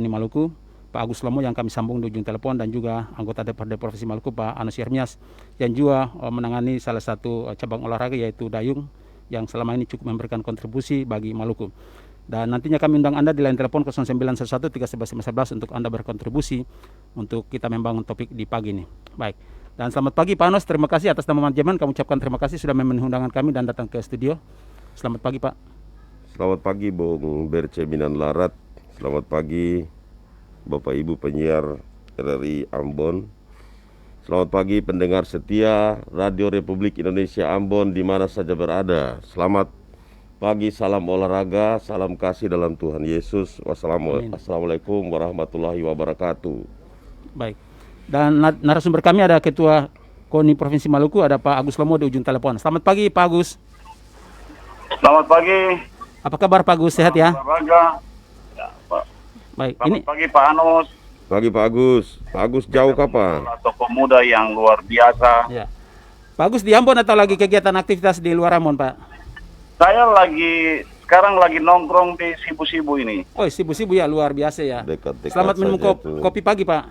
KONI Maluku, Pak Agus Lomo yang kami sambung di ujung telepon, dan juga anggota DPRD Provinsi Maluku Pak Anus Yermias yang juga menangani salah satu cabang olahraga yaitu dayung yang selama ini cukup memberikan kontribusi bagi Maluku. Dan nantinya kami undang Anda di line telepon 0911 311 untuk Anda berkontribusi untuk kita membangun topik di pagi ini. Baik. Dan selamat pagi Pak Anus, terima kasih atas nama manajemen, kami ucapkan terima kasih sudah memenuhi undangan kami dan datang ke studio. Selamat pagi Pak. Selamat pagi Bung Berce Minan Larat. Selamat pagi Bapak Ibu penyiar RRI Ambon. Selamat pagi pendengar setia Radio Republik Indonesia Ambon di mana saja berada. Selamat pagi, salam olahraga, salam kasih dalam Tuhan Yesus. Wassalamualaikum warahmatullahi wabarakatuh. Baik. Dan narasumber kami ada Ketua KONI Provinsi Maluku, ada Pak Agus Lomo di ujung telepon. Selamat pagi Pak Agus. Selamat pagi. Apa kabar Pak Agus, sehat ya? Olahraga. Ya, Pak. Baik. Selamat pagi Pak Anus. Pagi Pak Agus. Pak Agus jauh kapan? Tokoh muda yang luar biasa. Ya. Pak Agus di Ambon atau lagi kegiatan aktivitas di luar Ambon Pak? Saya sekarang lagi nongkrong di Sibu-Sibu ini. Oh Sibu-Sibu ya, luar biasa ya. Dekat-dekat Selamat minum saja kopi pagi Pak.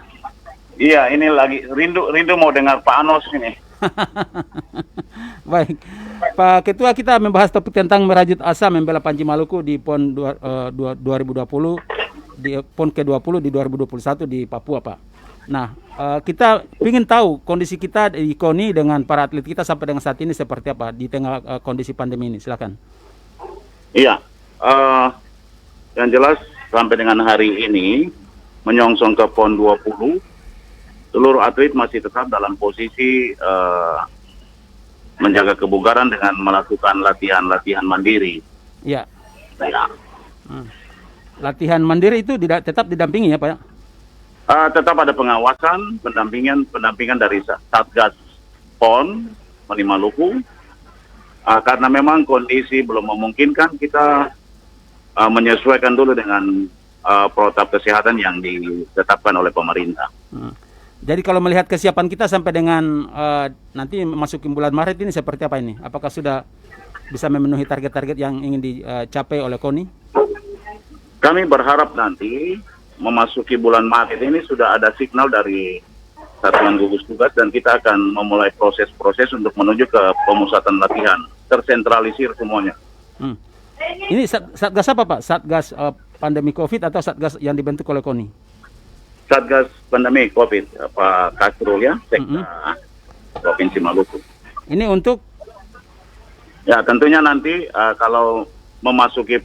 Iya, ini lagi rindu mau dengar Pak Anus ini. Baik, Pak Ketua, kita membahas topik tentang merajut asa membela Panji Maluku di PON 2020, di PON ke-20 di 2021 di Papua Pak. Nah, kita ingin tahu kondisi kita di KONI dengan para atlet kita sampai dengan saat ini seperti apa di tengah kondisi pandemi ini. Silakan. Iya, yang jelas sampai dengan hari ini menyongsong ke PON 20, seluruh atlet masih tetap dalam posisi menjaga kebugaran dengan melakukan latihan mandiri. Ya. Ya. Latihan mandiri itu tetap didampingi ya Pak ya? Tetap ada pengawasan, pendampingan dari Satgas PON KONI Maluku. Karena memang kondisi belum memungkinkan, kita menyesuaikan dulu dengan protokol kesehatan yang ditetapkan oleh pemerintah. Jadi kalau melihat kesiapan kita sampai dengan nanti masukin bulan Maret ini seperti apa ini? Apakah sudah bisa memenuhi target-target yang ingin dicapai oleh KONI? Kami berharap nanti memasuki bulan Maret ini sudah ada signal dari Satuan Gugus Tugas dan kita akan memulai proses-proses untuk menuju ke pemusatan latihan. Tersentralisir semuanya. Ini Satgas apa Pak? Satgas pandemi COVID atau Satgas yang dibentuk oleh KONI? Satgas pandemi COVID, Pak Kasrul ya, Sekda Provinsi Maluku. Ini untuk? Ya tentunya nanti kalau memasuki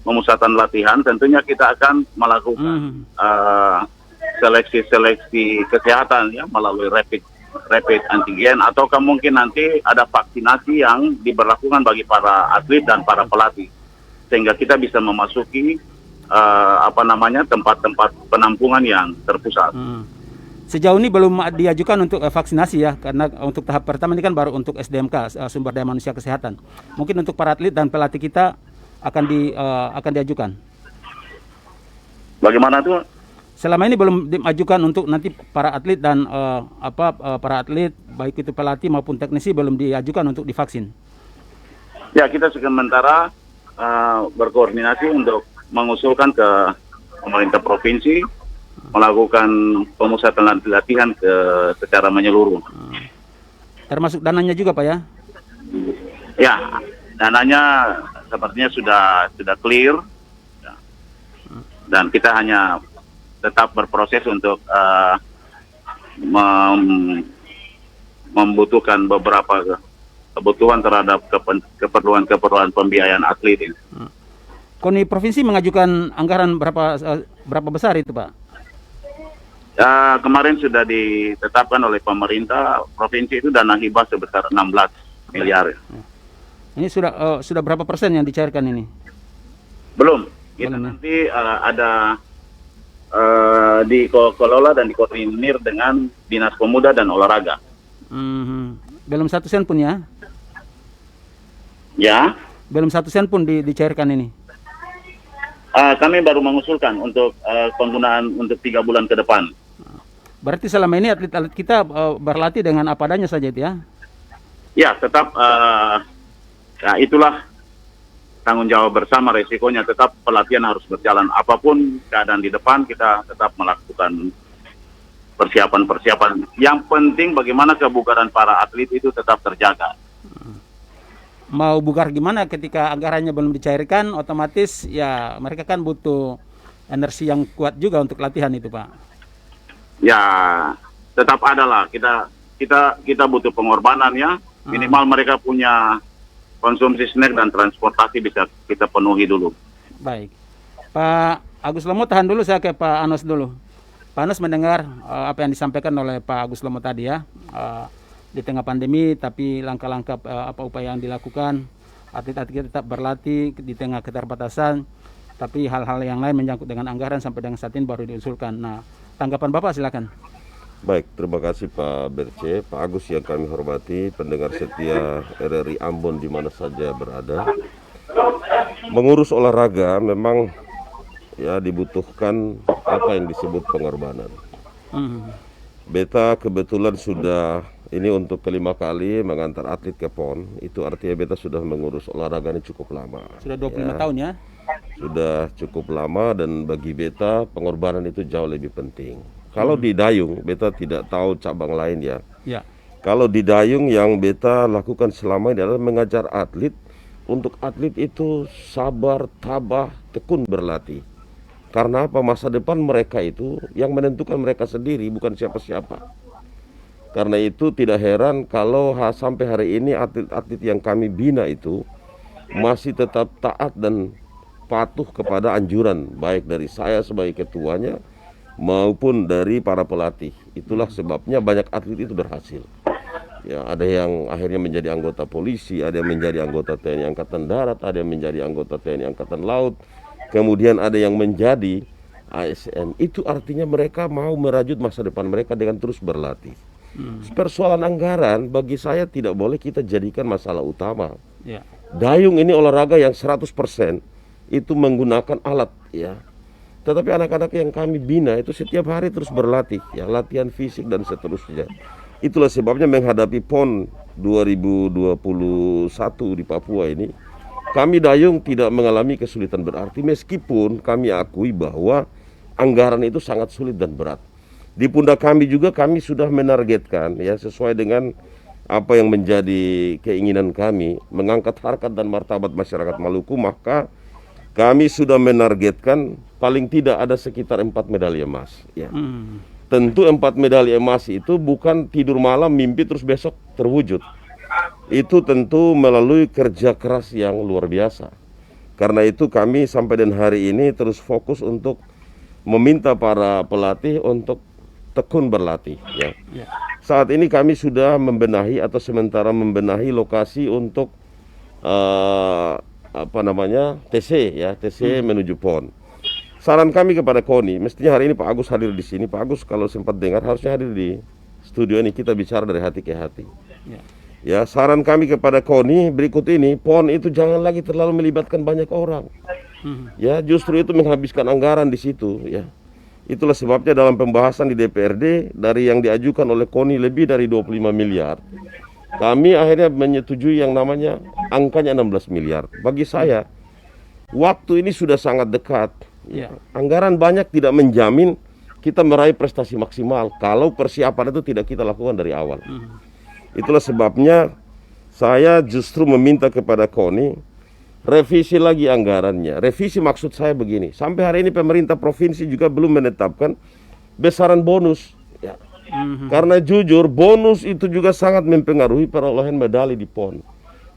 pemusatan latihan, tentunya kita akan melakukan seleksi kesehatan ya melalui rapid antigen, atau mungkin nanti ada vaksinasi yang diberlakukan bagi para atlet dan para pelatih, sehingga kita bisa memasuki tempat-tempat penampungan yang terpusat. Sejauh ini belum diajukan untuk vaksinasi ya, karena untuk tahap pertama ini kan baru untuk SDMK, sumber daya manusia kesehatan. Mungkin untuk para atlet dan pelatih kita akan diajukan. Bagaimana tuh? Selama ini belum diajukan untuk nanti para atlet dan para atlet baik itu pelatih maupun teknisi belum diajukan untuk divaksin. Ya, kita sementara berkoordinasi untuk mengusulkan ke pemerintah provinsi melakukan pemusatan latihan secara menyeluruh. Termasuk dananya juga Pak ya? Ya, dananya sepertinya sudah clear dan kita hanya tetap berproses untuk membutuhkan beberapa kebutuhan terhadap keperluan pembiayaan atlet ini. KONI Provinsi mengajukan anggaran berapa besar itu Pak? Kemarin sudah ditetapkan oleh pemerintah provinsi itu dana hibah sebesar 16 miliar. Ini sudah berapa persen yang dicairkan ini? Belum. Kita nanti ada dikelola dan dikoordinir dengan Dinas Pemuda dan Olahraga. Belum 1 sen pun ya? Ya. Belum 1 sen pun dicairkan ini? Kami baru mengusulkan untuk penggunaan untuk 3 bulan ke depan. Berarti selama ini atlet-atlet kita berlatih dengan apa adanya saja itu ya? Ya, tetap itulah tanggung jawab bersama, resikonya tetap pelatihan harus berjalan. Apapun keadaan di depan, kita tetap melakukan persiapan-persiapan. Yang penting bagaimana kebugaran para atlet itu tetap terjaga. Mau bugar gimana ketika anggarannya belum dicairkan, otomatis ya mereka kan butuh energi yang kuat juga untuk latihan itu, Pak. Ya, tetap ada lah. Kita butuh pengorbanan ya. Minimal mereka punya konsumsi snack dan transportasi bisa kita penuhi dulu. Baik. Pak Agus Lomo, tahan dulu, saya ke Pak Anos dulu. Pak Anos mendengar apa yang disampaikan oleh Pak Agus Lomo tadi ya. Di tengah pandemi, tapi langkah-langkah apa upaya yang dilakukan, atlet-atlet tetap berlatih di tengah keterbatasan, tapi hal-hal yang lain menyangkut dengan anggaran sampai dengan saat ini baru diusulkan. Nah, tanggapan Bapak silakan. Baik, terima kasih Pak Berce, Pak Agus yang kami hormati, pendengar setia RRI Ambon di mana saja berada. Mengurus olahraga memang ya dibutuhkan apa yang disebut pengorbanan. Beta kebetulan sudah ini untuk kelima kali mengantar atlet ke PON, itu artinya beta sudah mengurus olahraga ini cukup lama. Sudah 25 tahun ya? Sudah cukup lama dan bagi beta pengorbanan itu jauh lebih penting. Kalau di dayung, beta tidak tahu cabang lain ya. Ya. Kalau di dayung yang beta lakukan selama ini adalah mengajar atlet, untuk atlet itu sabar, tabah, tekun berlatih. Karena apa? Masa depan mereka itu yang menentukan mereka sendiri, bukan siapa-siapa. Karena itu tidak heran kalau sampai hari ini atlet-atlet yang kami bina itu masih tetap taat dan patuh kepada anjuran baik dari saya sebagai ketuanya maupun dari para pelatih. Itulah sebabnya banyak atlet itu berhasil. Ya, ada yang akhirnya menjadi anggota polisi, ada yang menjadi anggota TNI Angkatan Darat, ada yang menjadi anggota TNI Angkatan Laut, kemudian ada yang menjadi ASN. Itu artinya mereka mau merajut masa depan mereka dengan terus berlatih. Persoalan anggaran bagi saya tidak boleh kita jadikan masalah utama. Ya. Dayung ini olahraga yang 100% itu menggunakan alat ya. Tetapi anak-anak yang kami bina itu setiap hari terus berlatih ya, latihan fisik dan seterusnya. Itulah sebabnya menghadapi PON 2021 di Papua ini, kami dayung tidak mengalami kesulitan berarti meskipun kami akui bahwa anggaran itu sangat sulit dan berat. Di pundak kami juga kami sudah menargetkan ya sesuai dengan apa yang menjadi keinginan kami mengangkat harkat dan martabat masyarakat Maluku, maka kami sudah menargetkan paling tidak ada sekitar 4 medali emas ya. Tentu 4 medali emas itu bukan tidur malam mimpi terus besok terwujud. Itu tentu melalui kerja keras yang luar biasa. Karena itu kami sampai dan hari ini terus fokus untuk meminta para pelatih untuk tekun berlatih ya. Saat ini kami sudah membenahi atau sementara membenahi lokasi untuk TC ya, TC menuju PON. Saran kami kepada KONI, mestinya hari ini Pak Agus hadir di sini. Pak Agus kalau sempat dengar harusnya hadir di studio ini, kita bicara dari hati ke hati. Ya, saran kami kepada KONI berikut ini, PON itu jangan lagi terlalu melibatkan banyak orang. Ya, justru itu menghabiskan anggaran di situ ya. Itulah sebabnya dalam pembahasan di DPRD dari yang diajukan oleh KONI lebih dari 25 miliar. Kami akhirnya menyetujui yang namanya angkanya 16 miliar. Bagi saya, waktu ini sudah sangat dekat. Ya. Anggaran banyak tidak menjamin kita meraih prestasi maksimal kalau persiapan itu tidak kita lakukan dari awal. Itulah sebabnya saya justru meminta kepada KONI revisi lagi anggarannya. Revisi maksud saya begini, sampai hari ini pemerintah provinsi juga belum menetapkan besaran bonus ya. Karena jujur bonus itu juga sangat mempengaruhi perolehan medali di PON.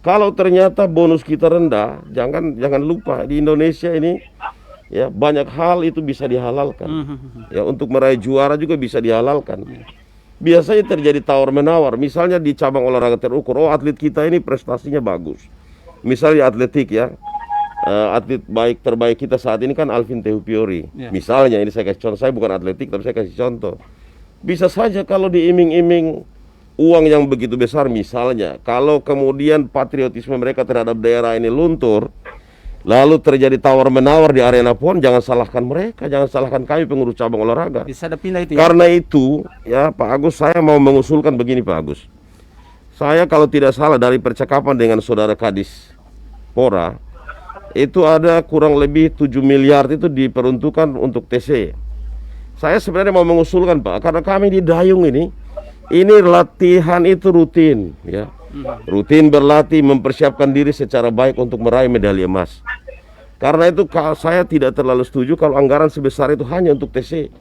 Kalau ternyata bonus kita rendah, jangan lupa di Indonesia ini ya banyak hal itu bisa dihalalkan. Ya, untuk meraih juara juga bisa dihalalkan. Biasanya terjadi tawar menawar. Misalnya di cabang olahraga terukur, oh atlet kita ini prestasinya bagus. Misalnya atletik ya, atlet terbaik kita saat ini kan Alvin Tehupiori. Misalnya ini saya kasih contoh, saya bukan atletik tapi saya kasih contoh. Bisa saja kalau diiming-iming uang yang begitu besar misalnya, kalau kemudian patriotisme mereka terhadap daerah ini luntur, lalu terjadi tawar-menawar di arena PON, jangan salahkan mereka, jangan salahkan kami pengurus cabang olahraga. Bisa ada pindah itu ya? Karena itu, ya Pak Agus, saya mau mengusulkan begini Pak Agus. Saya kalau tidak salah dari percakapan dengan saudara Kadis Pora, itu ada kurang lebih 7 miliar itu diperuntukkan untuk TC. Saya sebenarnya mau mengusulkan Pak, karena kami di Dayung ini latihan itu rutin ya. Rutin berlatih, mempersiapkan diri secara baik untuk meraih medali emas. Karena itu saya tidak terlalu setuju kalau anggaran sebesar itu hanya untuk TC.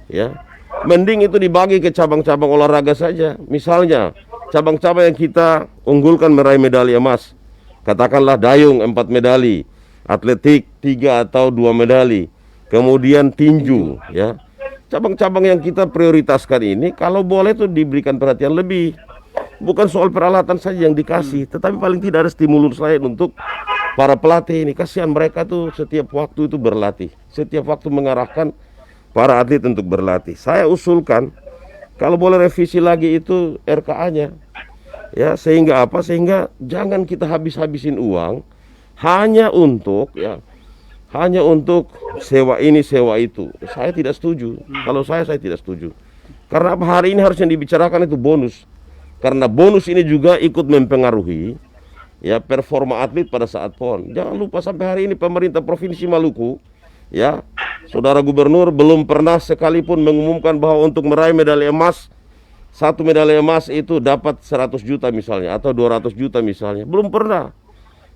Ya. Mending itu dibagi ke cabang-cabang olahraga saja. Misalnya, cabang-cabang yang kita unggulkan meraih medali emas. Katakanlah dayung 4 medali, atletik 3 atau 2 medali, kemudian tinju ya. Cabang-cabang yang kita prioritaskan ini kalau boleh itu diberikan perhatian lebih. Bukan soal peralatan saja yang dikasih, tetapi paling tidak ada stimulus lain untuk para pelatih ini. Kasihan mereka tuh setiap waktu itu berlatih, setiap waktu mengarahkan para atlet untuk berlatih. Saya usulkan kalau boleh revisi lagi itu RKA-nya. Ya, sehingga apa? Sehingga jangan kita habis-habisin uang hanya untuk sewa ini, sewa itu. Saya tidak setuju. Kalau saya tidak setuju. Karena apa? Hari ini harusnya dibicarakan itu bonus. Karena bonus ini juga ikut mempengaruhi ya performa atlet pada saat PON. Jangan lupa sampai hari ini pemerintah Provinsi Maluku ya, Saudara Gubernur belum pernah sekalipun mengumumkan bahwa untuk meraih medali emas, satu medali emas itu dapat 100 juta misalnya atau 200 juta misalnya. Belum pernah.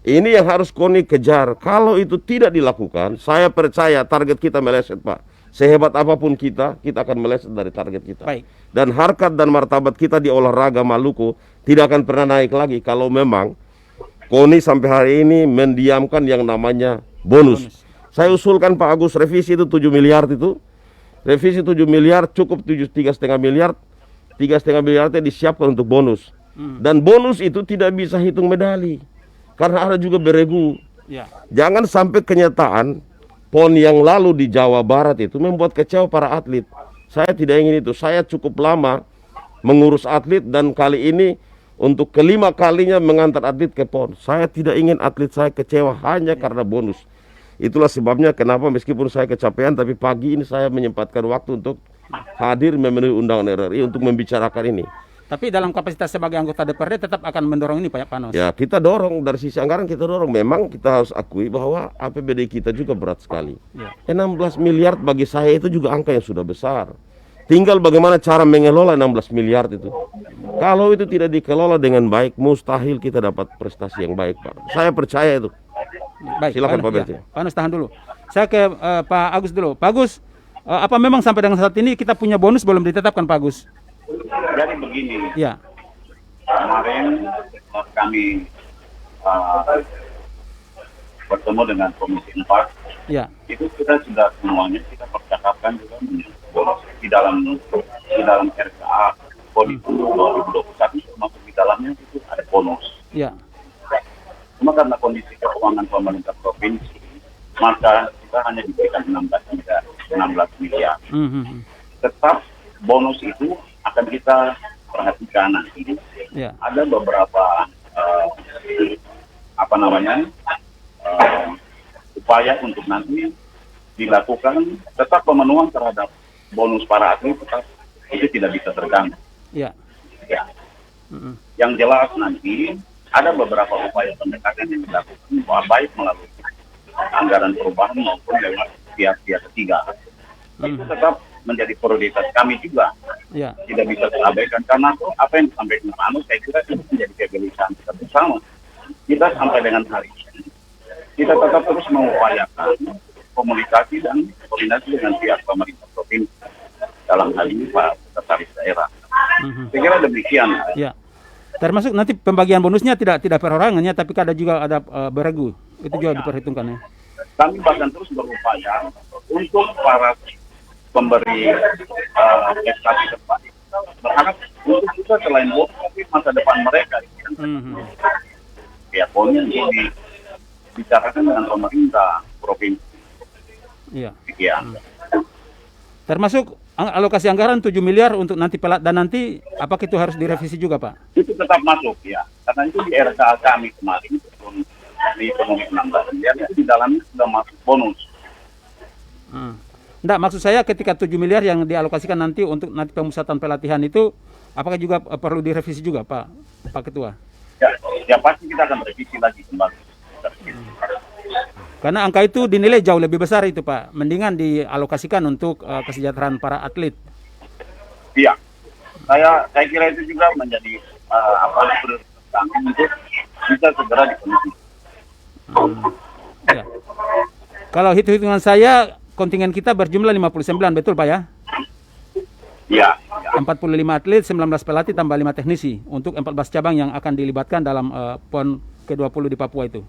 Ini yang harus KONI kejar. Kalau itu tidak dilakukan, saya percaya target kita meleset Pak. Sehebat apapun kita akan meleset dari target kita. Baik. Dan harkat dan martabat kita di olahraga Maluku tidak akan pernah naik lagi kalau memang KONI sampai hari ini mendiamkan yang namanya bonus. Saya usulkan Pak Agus revisi itu 7 miliar itu. Revisi 7 miliar cukup 3,5 miliar. 3,5 miliarnya disiapkan untuk bonus. Dan bonus itu tidak bisa hitung medali. Karena ada juga beregu. Ya. Jangan sampai kenyataan PON yang lalu di Jawa Barat itu membuat kecewa para atlet. Saya tidak ingin itu. Saya cukup lama mengurus atlet dan kali ini untuk kelima kalinya mengantar atlet ke PON. Saya tidak ingin atlet saya kecewa hanya karena bonus. Itulah sebabnya kenapa meskipun saya kecapean tapi pagi ini saya menyempatkan waktu untuk hadir memenuhi undangan RRI untuk membicarakan ini. Tapi dalam kapasitas sebagai anggota DPRD tetap akan mendorong ini Pak Panos. Ya, kita dorong dari sisi anggaran, kita dorong. Memang kita harus akui bahwa APBD kita juga berat sekali. Ya. 16 miliar bagi saya itu juga angka yang sudah besar. Tinggal bagaimana cara mengelola 16 miliar itu. Kalau itu tidak dikelola dengan baik, mustahil kita dapat prestasi yang baik, Pak. Saya percaya itu. Baik, silakan Panos, Pak Berti. ya. Panos tahan dulu. Saya ke Pak Agus dulu. Pak Agus, apa memang sampai dengan saat ini kita punya bonus belum ditetapkan Pak Agus? Jadi begini, Ya. kemarin kami bertemu dengan Komisi 4. Ya. Itu kita sudah semuanya kita percakapkan juga di dalam RKA PON 2021 termasuk di dalamnya itu ada bonus. Ya. Cuma karena kondisi keuangan pemerintah provinsi, maka kita hanya diberikan 16 miliar. Tetap bonus itu akan kita perhatikan nanti. Ya. Ada beberapa upaya untuk nanti dilakukan, tetap pemenuhan terhadap bonus para atlet tetap itu tidak bisa terganggu. Ya. Ya. Yang jelas nanti ada beberapa upaya pendekatan yang dilakukan, baik melalui anggaran perubahan maupun lewat pihak-pihak ketiga. Itu tetap menjadi prioritas kami juga. Ya. Tidak bisa terabaikan karena itu apa yang disampaikan Pak Anu, saya kira itu menjadi kegelisahan kita bersama. Kita sampai dengan hari ini, kita tetap terus mengupayakan komunikasi dan koordinasi dengan pihak pemerintah provinsi dalam hal ini Pak Sekretaris Daerah. Saya kira demikian. Ya. Termasuk nanti pembagian bonusnya tidak perorangannya, tapi ada juga ada beregu. Itu juga diperhitungkan ya. Kami bahkan terus berupaya untuk para pemberi prestasi terbaik. Berharap untuk juga selain bonus, tapi masa depan mereka. Ya, PON yang dibicarakan dengan pemerintah provinsi. Iya. Sekian. Termasuk alokasi anggaran 7 miliar untuk nanti pelat dan nanti apakah itu harus direvisi juga Pak? Itu tetap masuk ya. Karena itu di RKA kami kemarin di ekonomi 16 miliar itu di dalamnya sudah masuk bonus. Enggak, maksud saya ketika 7 miliar yang dialokasikan nanti untuk nanti pemusatan pelatihan itu apakah juga perlu direvisi juga Pak Ketua? Ya pasti kita akan revisi lagi kembali. Karena angka itu dinilai jauh lebih besar itu Pak. Mendingan dialokasikan untuk kesejahteraan para atlet. Iya, saya kira itu juga menjadi prioritas kami untuk bisa segera dipenuhi. Ya. Kalau hitung-hitungan saya, kontingen kita berjumlah 59, betul Pak ya? Iya. 45 atlet, 19 pelatih, tambah 5 teknisi untuk 14 cabang yang akan dilibatkan dalam PON ke-20 di Papua itu.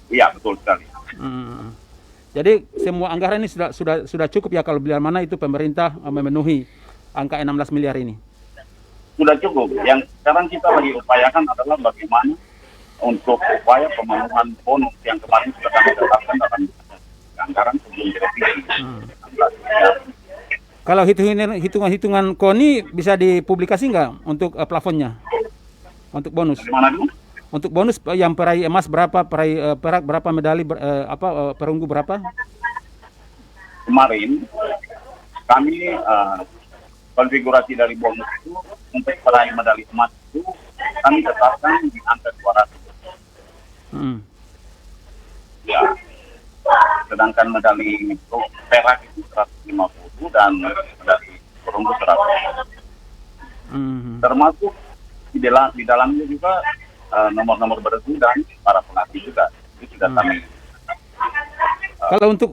Iya, betul sekali. Jadi semua anggaran ini sudah cukup ya kalau bila mana itu pemerintah memenuhi angka 16 miliar ini. Sudah cukup. Yang sekarang kita lagi upayakan adalah bagaimana untuk upaya pemenuhan bonus yang kemarin sudah kami tetapkan dalam anggaran sebelum direvisi. Kalau hitungan KONI bisa dipublikasi nggak untuk plafonnya, untuk bonus? Bagaimana dulu? Untuk bonus yang peraih emas berapa, peraih perak berapa, medali perunggu berapa? Kemarin kami konfigurasi dari bonus itu untuk peraih medali emas itu kami tetapkan di angka 200. Ya. Sedangkan medali perak itu 150 dan medali perunggu 100. Termasuk di dalamnya juga nomor-nomor bergu dan para pelatih juga itu sudah kami.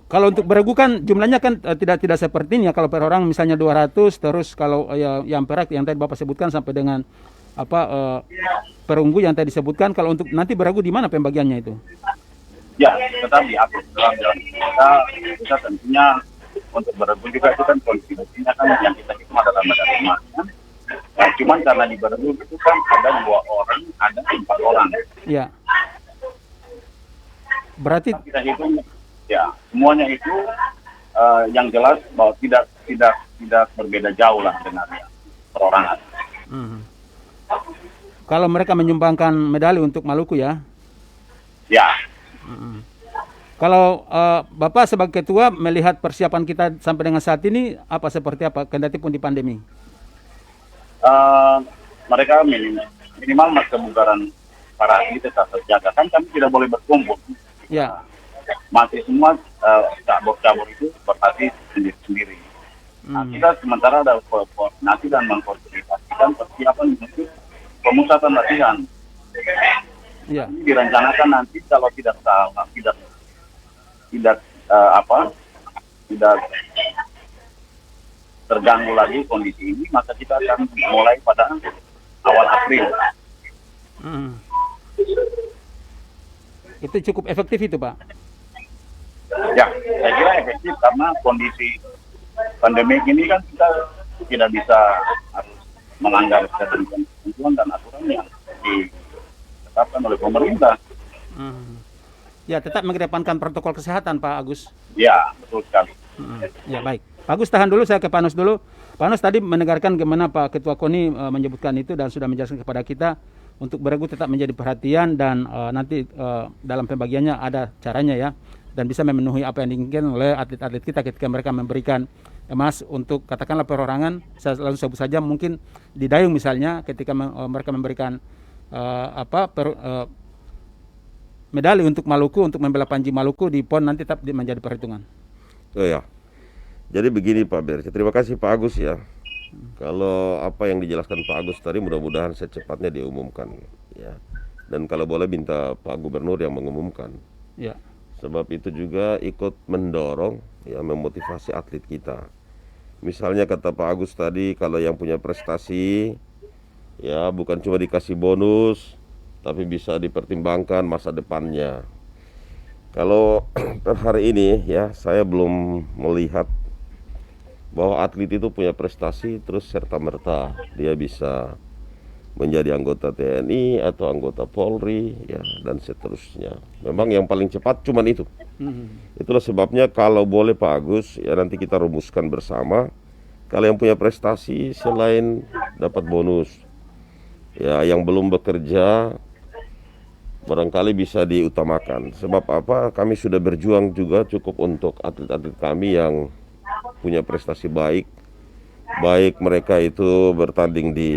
Kalau untuk beregu kan jumlahnya kan tidak seperti ini ya. Kalau per orang misalnya 200, terus kalau yang perak yang tadi Bapak sebutkan sampai dengan perunggu yang tadi disebutkan, kalau untuk nanti beregu di mana pembagiannya itu? Ya, tetap diatur dalam jalan kita tentunya untuk beregu juga itu kan kontribusinya kan yang kita hitung adalah medali emasnya. Nah, cuman karena di beregu itu kan ada 2 orang, ada 4 orang. Ya. Berarti kita hitung ya semuanya itu yang jelas bahwa tidak berbeda jauh lah dengan perorangan. Kalau mereka menyumbangkan medali untuk Maluku ya? Ya. Kalau Bapak sebagai ketua melihat persiapan kita sampai dengan saat ini seperti apa? Kendati pun di pandemi. Mereka minimal kebugaran para atlet tetap terjaga, kan kami tidak boleh berkumpul. Ya. Masih semua cabur-cabur itu berlatih sendiri-sendiri. Nah, kita sementara ada koordinasi dan mengkoordinasikan persiapan menuju pemusatan latihan. Ya. Ini direncanakan nanti kalau tidak terganggu lagi kondisi ini, maka kita akan mulai pada awal April. Itu cukup efektif itu, Pak? Ya, saya kira efektif karena kondisi pandemi ini kan kita tidak bisa harus melanggar ketentuan dan aturan yang ditetapkan oleh pemerintah. Ya, tetap mengedepankan protokol kesehatan, Pak Agus. Ya, betul sekali. Ya, baik. Pak Agus, tahan dulu, saya ke Pak Nus dulu. Pak Nus tadi menegarkan bagaimana Pak Ketua KONI menyebutkan itu dan sudah menjelaskan kepada kita untuk beregu tetap menjadi perhatian dan nanti dalam pembagiannya ada caranya ya, dan bisa memenuhi apa yang diinginkan oleh atlet-atlet kita ketika mereka memberikan emas untuk katakanlah perorangan. Saya langsung sebut saja mungkin di dayung misalnya ketika mereka memberikan medali untuk Maluku, untuk membela Panji Maluku di PON nanti tetap menjadi perhitungan. Oh ya. Jadi begini Pak Berce, terima kasih Pak Agus ya. Kalau apa yang dijelaskan Pak Agus tadi mudah-mudahan secepatnya diumumkan ya. Dan kalau boleh minta Pak Gubernur yang mengumumkan. Ya. Sebab itu juga ikut mendorong ya, memotivasi atlet kita. Misalnya kata Pak Agus tadi, kalau yang punya prestasi ya bukan cuma dikasih bonus, tapi bisa dipertimbangkan masa depannya. Kalau per hari ini ya saya belum melihat bahwa atlet itu punya prestasi terus serta-merta dia bisa menjadi anggota TNI atau anggota Polri ya, dan seterusnya. Memang yang paling cepat cuman itu. Itulah sebabnya kalau boleh Pak Agus ya nanti kita rumuskan bersama, kalau yang punya prestasi selain dapat bonus ya, yang belum bekerja barangkali bisa diutamakan. Sebab apa? Kami sudah berjuang juga cukup untuk atlet-atlet kami yang punya prestasi baik mereka itu bertanding di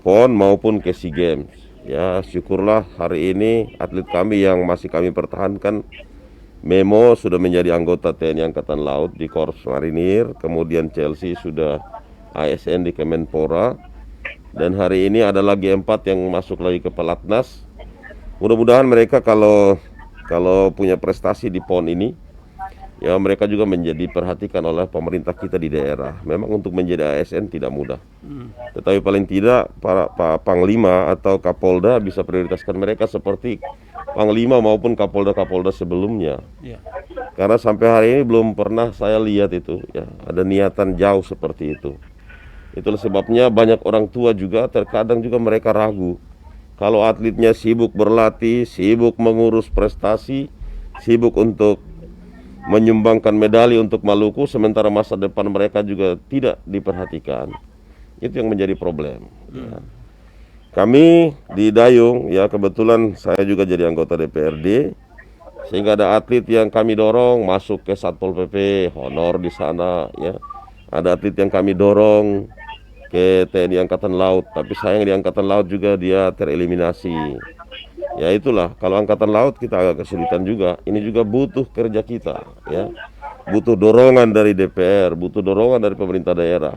PON maupun ke SEA Games Ya, syukurlah hari ini atlet kami yang masih kami pertahankan, Memo sudah menjadi anggota TNI Angkatan Laut di Korps Marinir, kemudian Chelsea sudah ASN di Kemenpora, dan hari ini ada lagi 4 yang masuk lagi ke Pelatnas. Mudah-mudahan mereka kalau punya prestasi di PON ini, ya mereka juga menjadi perhatikan oleh pemerintah kita di daerah. Memang untuk menjadi ASN tidak mudah, tetapi paling tidak para Panglima atau Kapolda bisa prioritaskan mereka seperti Panglima maupun Kapolda sebelumnya. Ya. Karena sampai hari ini belum pernah saya lihat itu, ya ada niatan jauh seperti itu. Itulah sebabnya banyak orang tua juga terkadang juga mereka ragu. Kalau atletnya sibuk berlatih, sibuk mengurus prestasi, sibuk untuk menyumbangkan medali untuk Maluku, sementara masa depan mereka juga tidak diperhatikan. Itu yang menjadi problem. Ya. Kami di Dayung, ya kebetulan saya juga jadi anggota DPRD, sehingga ada atlet yang kami dorong masuk ke Satpol PP, honor di sana. Ya, ada atlet yang kami dorong ke TNI Angkatan Laut, tapi sayang di Angkatan Laut juga dia tereliminasi. Ya itulah, kalau Angkatan Laut kita agak kesulitan juga. Ini juga butuh kerja kita, ya. Butuh dorongan dari DPR, butuh dorongan dari pemerintah daerah.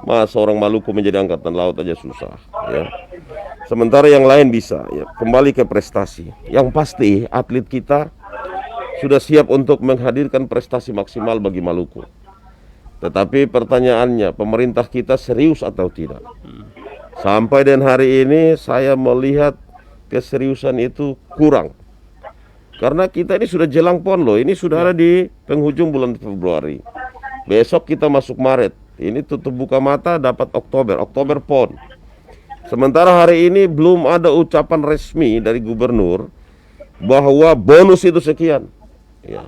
Mas orang Maluku menjadi Angkatan Laut aja susah, ya. Sementara yang lain bisa, ya. Kembali ke prestasi. Yang pasti atlet kita sudah siap untuk menghadirkan prestasi maksimal bagi Maluku. Tetapi pertanyaannya, pemerintah kita serius atau tidak? Sampai dan hari ini saya melihat keseriusan itu kurang. Karena kita ini sudah jelang PON loh. Ini sudah ada di penghujung bulan Februari. Besok kita masuk Maret. Ini tutup buka mata dapat Oktober PON. Sementara hari ini belum ada ucapan resmi dari gubernur bahwa bonus itu sekian. Ya.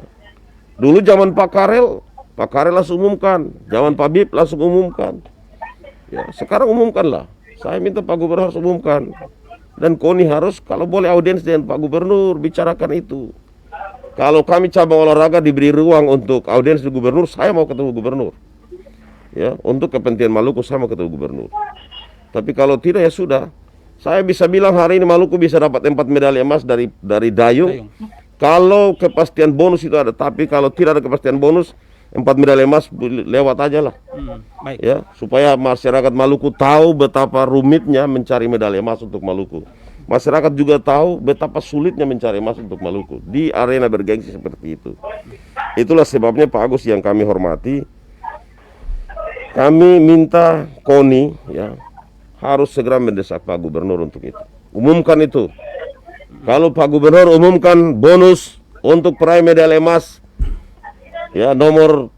Dulu zaman Pak Karel langsung umumkan. Zaman Pak Bib langsung umumkan. Ya, sekarang umumkanlah. Saya minta Pak Gubernur harus umumkan. Dan KONI harus kalau boleh audiens dengan Pak Gubernur, bicarakan itu. Kalau kami cabang olahraga diberi ruang untuk audiens di Gubernur, saya mau ketemu Gubernur. Ya, untuk kepentingan Maluku saya mau ketemu Gubernur. Tapi kalau tidak ya sudah. Saya bisa bilang hari ini Maluku bisa dapat 4 medali emas dari Dayung. Kalau kepastian bonus itu ada, tapi kalau tidak ada kepastian bonus, 4 medali emas lewat aja lah. Baik. Ya, supaya masyarakat Maluku tahu betapa rumitnya mencari medali emas untuk Maluku. Masyarakat juga tahu betapa sulitnya mencari emas untuk Maluku di arena bergengsi seperti itu. Itulah sebabnya Pak Agus yang kami hormati, kami minta KONI ya harus segera mendesak Pak Gubernur untuk itu. Umumkan itu. Kalau Pak Gubernur umumkan bonus untuk peraih medali emas, ya nomor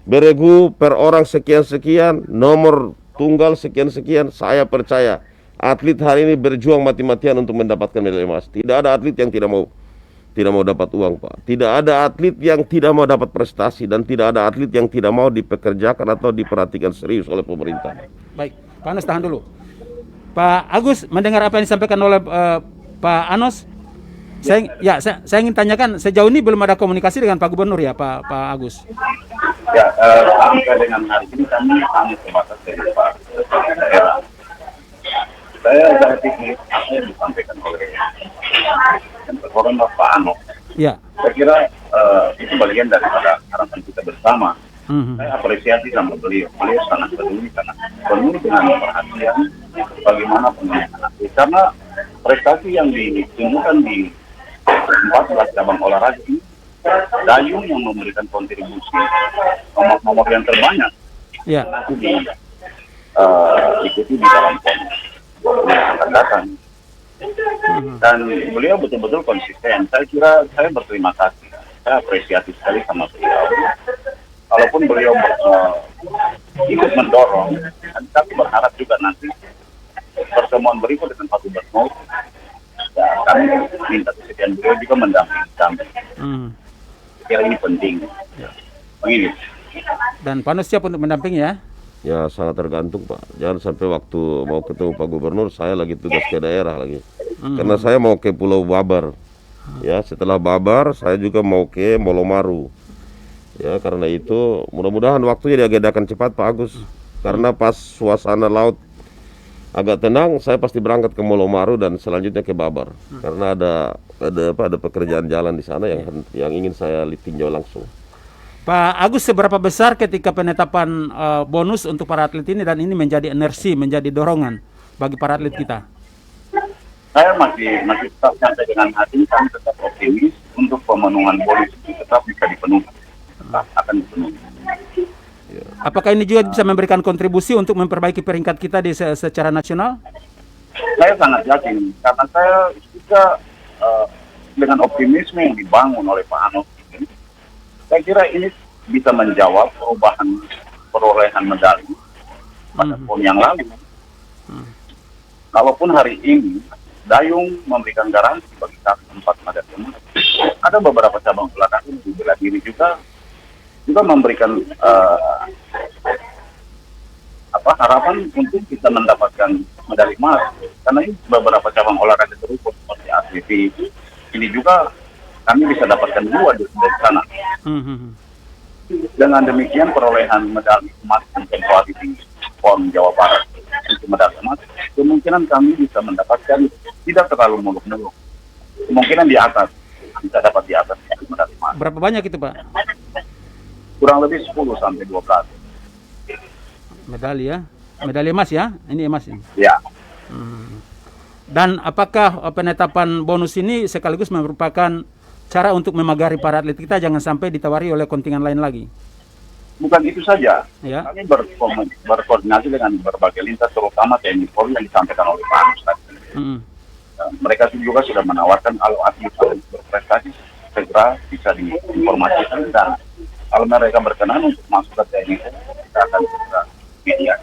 beregu per orang sekian-sekian, nomor tunggal sekian-sekian, saya percaya atlet hari ini berjuang mati-matian untuk mendapatkan medali emas. Tidak ada atlet yang tidak mau dapat uang, Pak. Tidak ada atlet yang tidak mau dapat prestasi, dan tidak ada atlet yang tidak mau dipekerjakan atau diperhatikan serius oleh pemerintah. Baik, Pak Anos tahan dulu. Pak Agus mendengar apa yang disampaikan oleh Pak Anos. Saya ingin tanyakan, sejauh ini belum ada komunikasi dengan Pak Gubernur ya, Pak Agus? Ya, sampai dengan hari ini kami hanya sebatas dari Pak daerah. Saya pikir apa yang disampaikan oleh Pak Anos. Ya. Saya kira itu bagian daripada harapan kita bersama. Saya apresiasi sama beliau. Beliau sangat peduli dengan perhatian bagaimana penanganan atlet. Karena prestasi yang ditunjukkan di 14 cabang olahraga ini, Dayung yang memberikan kontribusi nomor yang terbanyak. Ya. Itu diikuti di dalam PON yang akan datang. Dan beliau betul-betul konsisten. Saya kira saya berterima kasih. Saya apresiasi sekali sama beliau. Walaupun beliau ikut mendorong, dan kami berharap juga nanti pertemuan berikut dengan Pak Gubernur, ya, kami minta kesediaan beliau juga mendampingi kami. Kira ini penting. Begini. Dan Pak Anos siap untuk mendampingi ya? Ya sangat tergantung Pak. Jangan sampai waktu mau ketemu Pak Gubernur saya lagi tugas ke daerah lagi. Karena saya mau ke Pulau Babar. Ya setelah Babar saya juga mau ke Molomaru. Ya karena itu mudah-mudahan waktunya diagendakan cepat Pak Agus. Karena pas suasana laut agak tenang, saya pasti berangkat ke Molomaru dan selanjutnya ke Babar. Karena ada pekerjaan jalan di sana yang ingin saya tinjau langsung. Pak Agus, seberapa besar ketika penetapan bonus untuk para atlet ini dan ini menjadi energi, menjadi dorongan bagi para atlet kita? Saya masih tetap sampai dengan hati, kami tetap optimis untuk pemenuhan bonus itu tetap bisa dipenuhi, tetap akan dipenuhi. Apakah ini juga bisa memberikan kontribusi untuk memperbaiki peringkat kita secara nasional? Saya sangat yakin karena saya juga dengan optimisme yang dibangun oleh Pak Anos ini, saya kira ini bisa menjawab perolehan medali pada PON yang lalu. Kalaupun hari ini Dayung memberikan garansi bagi kami 4 medali emas, ada beberapa cabang olahraga di bela diri juga memberikan harapan untuk kita mendapatkan medali emas, karena ini beberapa cabang olahraga terukur seperti atletik ini juga kami bisa dapatkan 2 dari sana. Dengan demikian perolehan medali emas dan tempohari di PON Jawa Barat untuk medali emas, kemungkinan kami bisa mendapatkan tidak terlalu muluk-muluk, kemungkinan di atas, bisa dapat di atas medali emas. Berapa banyak itu, Pak? Kurang lebih 10 sampai 12 medali ya, medali emas ya, ini emas ini. ya. Dan apakah penetapan bonus ini sekaligus merupakan cara untuk memagari para atlet kita jangan sampai ditawari oleh kontingen lain lagi? Bukan itu saja, Ya. kami berkoordinasi dengan berbagai lintas, terutama TNI Polri yang disampaikan oleh Pak Anus tadi. Mereka juga sudah menawarkan kalau atlet berprestasi segera bisa diinformasikan, dan kalau mereka berkenan untuk masuk ke TNI, kita akan segera media.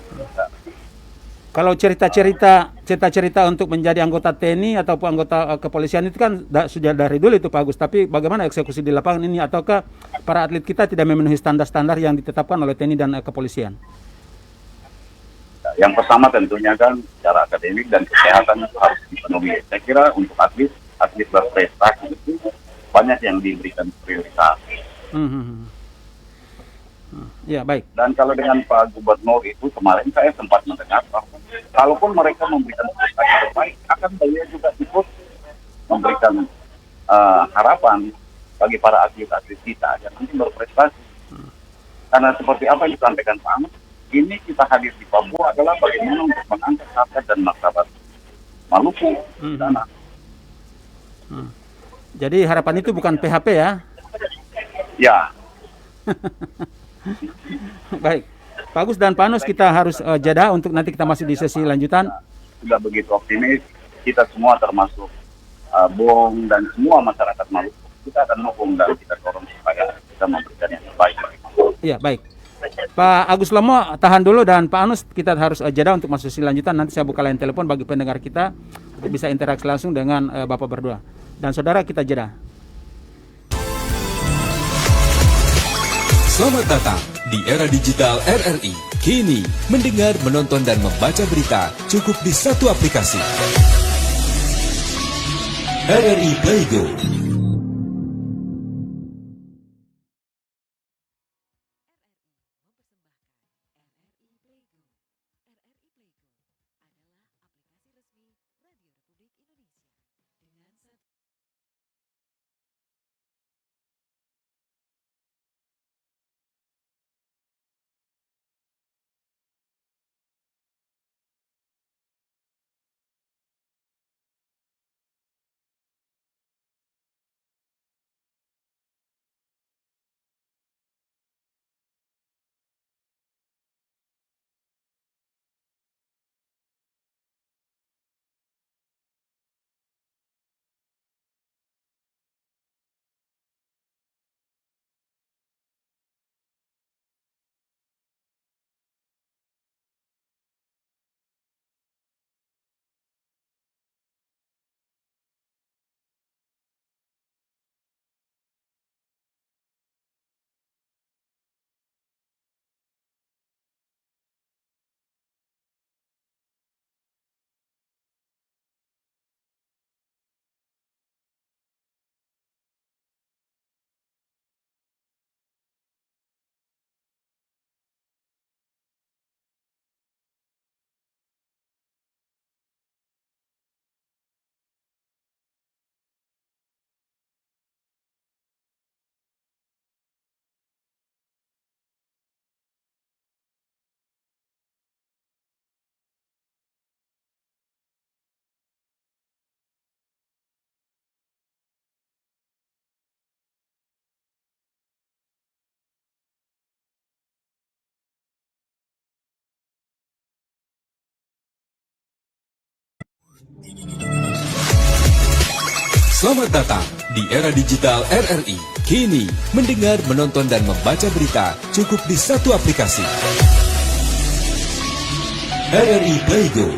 Kalau cerita-cerita untuk menjadi anggota TNI ataupun anggota kepolisian itu kan sudah dari dulu itu Pak Agus, tapi bagaimana eksekusi di lapangan ini, ataukah para atlet kita tidak memenuhi standar-standar yang ditetapkan oleh TNI dan kepolisian? Yang pertama tentunya kan secara akademik dan kesehatan itu harus dipenuhi. Saya kira untuk atlet berprestasi itu banyak yang diberikan prioritas. Ya, baik. Dan kalau dengan Pak Gubernur itu kemarin saya sempat mendengar bahwa kalaupun mereka memberikan prestasi terbaik, akan beliau juga ikut memberikan harapan bagi para atlet-atlet kita yang nanti berprestasi. Karena seperti apa yang disampaikan Pak Ahmad, ini kita hadir di Papua adalah bagaimana untuk mengangkat harkat dan martabat Maluku di sana. Jadi harapan itu bukan PHP ya? Ya. Baik, Pak Agus dan Pak Anus, kita harus jeda untuk nanti kita masih di sesi lanjutan. Sudah begitu optimis, kita semua termasuk Bong dan semua masyarakat Maluku, kita akan dukung dan kita dorong supaya kita memberikan yang terbaik bagi Maluku. Iya, baik. Pak Agus Lomo, tahan dulu, dan Pak Anus kita harus jeda untuk masuk sesi lanjutan. Nanti saya buka line telepon bagi pendengar kita untuk bisa interaksi langsung dengan Bapak berdua. Dan saudara, kita jeda. Selamat datang di era digital RRI. Kini, mendengar, menonton, dan membaca berita cukup di satu aplikasi. RRI Playgo. Selamat datang di era digital RRI. Kini, mendengar, menonton, dan membaca berita cukup di satu aplikasi. RRI Playgo.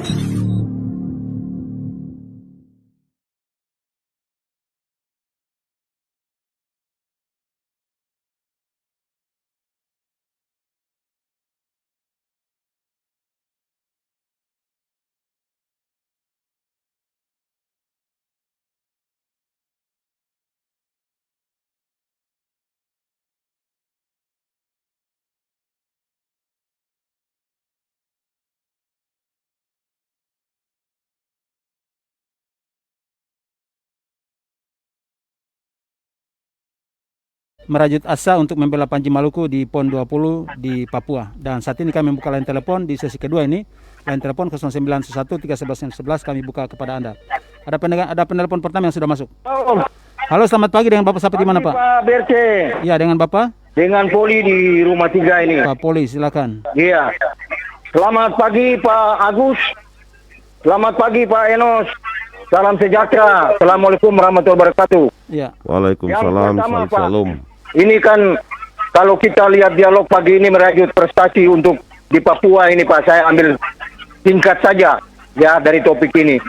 Merajut asa untuk membela Panji Maluku di PON 20 di Papua. Dan saat ini kami membuka line telepon di sesi kedua ini. Line telepon 0911 311 11 kami buka kepada Anda. Ada penelpon pertama yang sudah masuk. Halo, selamat pagi, dengan Bapak siapa di mana, Pak? Pak Berce. Ya, dengan Bapak? Dengan Poli di Rumah 3 ini. Pak Poli, silakan. Iya. Selamat pagi Pak Agus. Selamat pagi Pak Enos. Salam sejahtera. Assalamualaikum warahmatullahi wabarakatuh. Ya. Waalaikumsalam, Yang pertama, Pak, salam. ini kan kalau kita lihat dialog pagi ini merajut prestasi untuk di Papua ini Pak. Saya ambil singkat saja ya dari topik ini.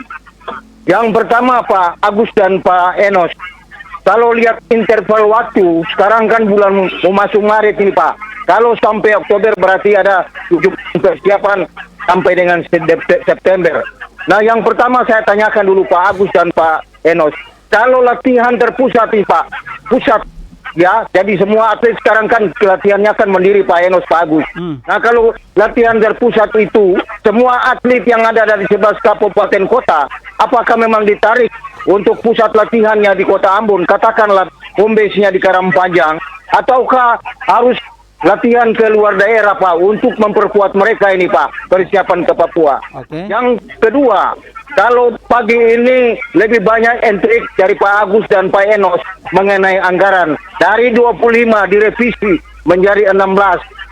Yang pertama Pak Agus dan Pak Enos. Kalau lihat interval waktu, sekarang kan bulan mau masuk Maret ini Pak. Kalau sampai Oktober berarti ada 7 persiapan sampai dengan September. Nah yang pertama saya tanyakan dulu Pak Agus dan Pak Enos. Kalau latihan terpusat nih Pak, pusat ya, jadi semua atlet sekarang kan latihannya kan mandiri Pak Enos, Pak Agus. Nah kalau latihan terpusat itu, semua atlet yang ada dari 11 kabupaten kota, apakah memang ditarik untuk pusat latihannya di kota Ambon, katakanlah home base-nya di Karangpanjang, ataukah harus latihan ke luar daerah Pak untuk memperkuat mereka ini Pak, persiapan ke Papua. Oke. Yang kedua, kalau pagi ini lebih banyak entrik dari Pak Agus dan Pak Enos mengenai anggaran. Dari 25 direvisi menjadi 16,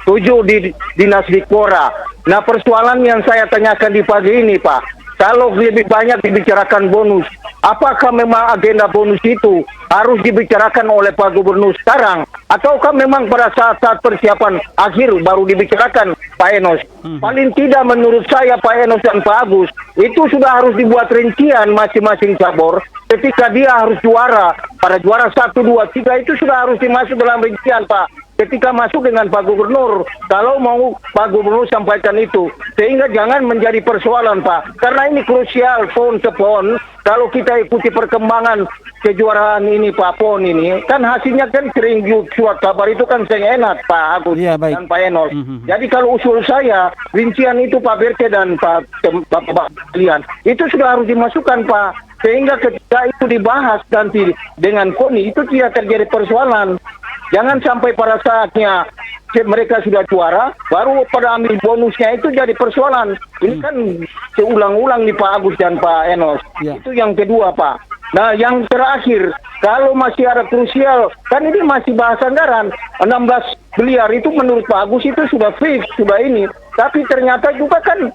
7 di Dinas Dikpora. Nah persoalan yang saya tanyakan di pagi ini Pak, kalau lebih banyak dibicarakan bonus, apakah memang agenda bonus itu harus dibicarakan oleh Pak Gubernur sekarang? Ataukah memang pada saat-saat persiapan akhir baru dibicarakan Pak Enos? Paling tidak menurut saya Pak Enos dan Pak Agus, itu sudah harus dibuat rincian masing-masing cabur. Ketika dia harus juara, pada juara 1, 2, 3 itu sudah harus dimasuk dalam rincian Pak. Ketika masuk dengan Pak Gubernur, kalau mau Pak Gubernur sampaikan itu, sehingga jangan menjadi persoalan Pak, karena ini krusial PON ke PON. Kalau kita ikuti perkembangan kejuaraan ini Pak PON ini, kan hasilnya kan sering surat kabar itu kan saya enak Pak Agus dan Pak Enos. Jadi kalau usul saya, rincian itu Pak Berke dan Pak kalian, itu sudah harus dimasukkan Pak, sehingga ketika itu dibahas nanti dengan KONI itu tidak terjadi persoalan. Jangan sampai pada saatnya mereka sudah juara, baru pada ambil bonusnya itu jadi persoalan. Ini kan seulang-ulang nih Pak Agus dan Pak Enos. Ya. Itu yang kedua Pak. Nah yang terakhir, kalau masih ada krusial, kan ini masih bahas anggaran, 16 miliar itu menurut Pak Agus itu sudah fix, sudah ini. Tapi ternyata juga kan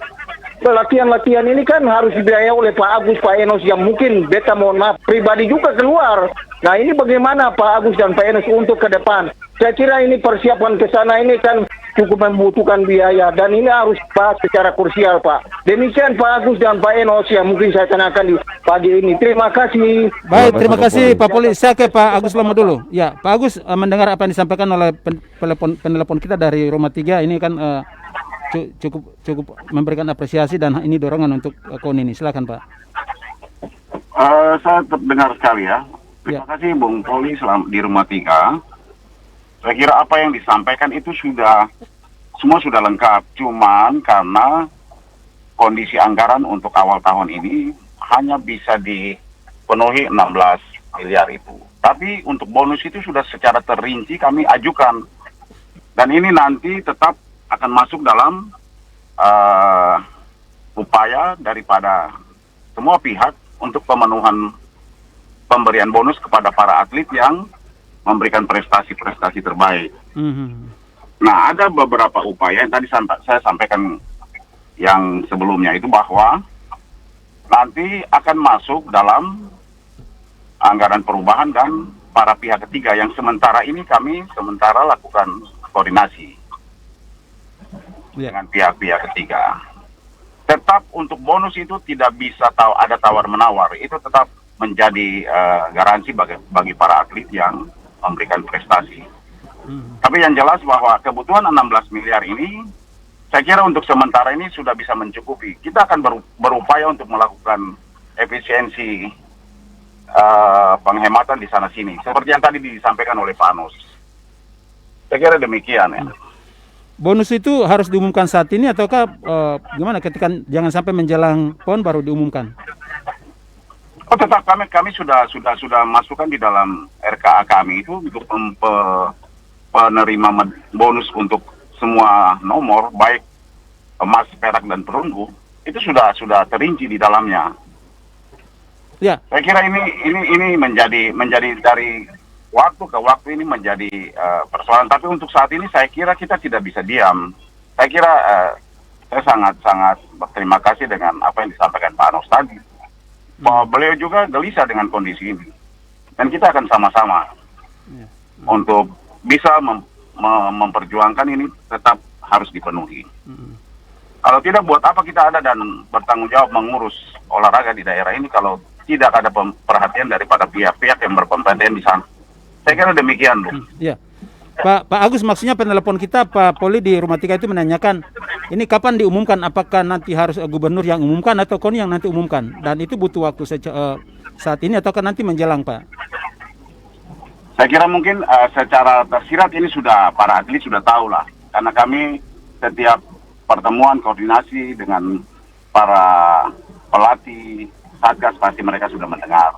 latihan-latihan ini kan harus dibiayai oleh Pak Agus, Pak Enos yang mungkin beta mohon maaf pribadi juga keluar. Nah ini bagaimana Pak Agus dan Pak Enos untuk ke depan? Saya kira ini persiapan ke sana ini kan cukup membutuhkan biaya dan ini harus bahas secara krusial Pak. Demikian Pak Agus dan Pak Enos yang mungkin saya tanyakan di pagi ini. Terima kasih. Baik, terima kasih Pak Poli. Saya ke Pak Agus lama dulu. Ya, Pak Agus mendengar apa yang disampaikan oleh penelpon kita dari Rumah 3 ini kan cukup memberikan apresiasi dan ini dorongan untuk KONI ini. Silakan Pak. Saya terdengar sekali ya. Terima kasih Bung Poli di Rumah 3. Saya kira apa yang disampaikan itu semua sudah lengkap. Cuman karena kondisi anggaran untuk awal tahun ini hanya bisa dipenuhi 16 miliar itu. Tapi untuk bonus itu sudah secara terinci kami ajukan. Dan ini nanti tetap akan masuk dalam upaya daripada semua pihak untuk pemenuhan pemberian bonus kepada para atlet yang memberikan prestasi-prestasi terbaik. Nah, ada beberapa upaya yang tadi saya sampaikan yang sebelumnya itu bahwa nanti akan masuk dalam anggaran perubahan dan para pihak ketiga yang sementara ini kami lakukan koordinasi Ya. dengan pihak-pihak ketiga. Tetap untuk bonus itu tidak bisa ada tawar-menawar, itu tetap menjadi garansi bagi para atlet yang memberikan prestasi. Tapi yang jelas bahwa kebutuhan 16 miliar ini, saya kira untuk sementara ini sudah bisa mencukupi. Kita akan berupaya untuk melakukan efisiensi penghematan di sana-sini, seperti yang tadi disampaikan oleh Pak Anus. Saya kira demikian ya. Bonus itu harus diumumkan saat ini ataukah gimana? Ketika jangan sampai menjelang PON baru diumumkan. Oh, tetap kami sudah masukkan di dalam RKA kami itu untuk penerima bonus untuk semua nomor, baik emas, perak dan perunggu, itu sudah terinci di dalamnya. Ya. Saya kira ini menjadi dari waktu ke waktu ini menjadi persoalan. Tapi untuk saat ini saya kira kita tidak bisa diam. Saya kira saya sangat berterima kasih dengan apa yang disampaikan Pak Anos tadi. Bahwa beliau juga gelisah dengan kondisi ini. Dan kita akan sama-sama untuk bisa memperjuangkan ini tetap harus dipenuhi. Kalau tidak, buat apa kita ada dan bertanggung jawab mengurus olahraga di daerah ini kalau tidak ada perhatian daripada pihak-pihak yang berkompeten di sana. Saya kira demikian, Bu. Ya. Pak Agus, maksudnya penelpon kita Pak Poli di Rumah 3 itu menanyakan ini kapan diumumkan, apakah nanti harus gubernur yang umumkan atau KONI yang nanti umumkan, dan itu butuh waktu saat ini ataukah nanti menjelang, Pak? Saya kira mungkin secara tersirat ini sudah para atlet sudah tahu lah, karena kami setiap pertemuan koordinasi dengan para pelatih Satgas pasti mereka sudah mendengar,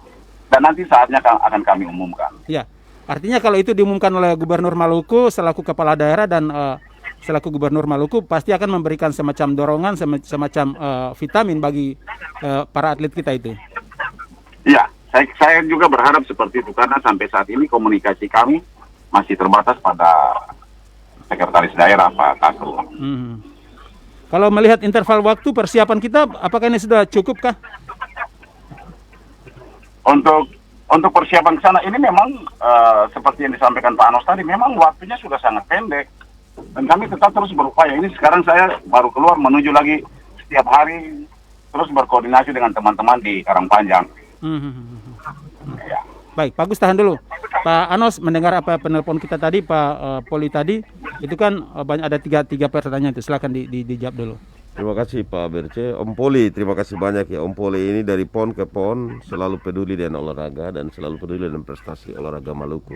dan nanti saatnya akan kami umumkan. Ya, artinya kalau itu diumumkan oleh Gubernur Maluku selaku kepala daerah dan selaku Gubernur Maluku pasti akan memberikan semacam dorongan, semacam vitamin bagi para atlet kita itu. Iya, saya juga berharap seperti itu karena sampai saat ini komunikasi kami masih terbatas pada sekretaris daerah Pak Kakru. Kalau melihat interval waktu persiapan kita, apakah ini sudah cukup kah? Untuk persiapan ke sana ini memang seperti yang disampaikan Pak Anos tadi, memang waktunya sudah sangat pendek dan kami tetap terus berupaya. Ini sekarang saya baru keluar menuju lagi setiap hari terus berkoordinasi dengan teman-teman di Karangpanjang. Ya. Baik, Pak Agus tahan dulu. Pak Anos mendengar apa penelpon kita tadi, Pak Poli tadi, itu kan banyak ada tiga pertanyaan itu. Silakan dijawab dulu. Terima kasih Pak Berce. Om Poli, terima kasih banyak ya. Om Poli ini dari PON ke PON selalu peduli dengan olahraga dan selalu peduli dengan prestasi olahraga Maluku.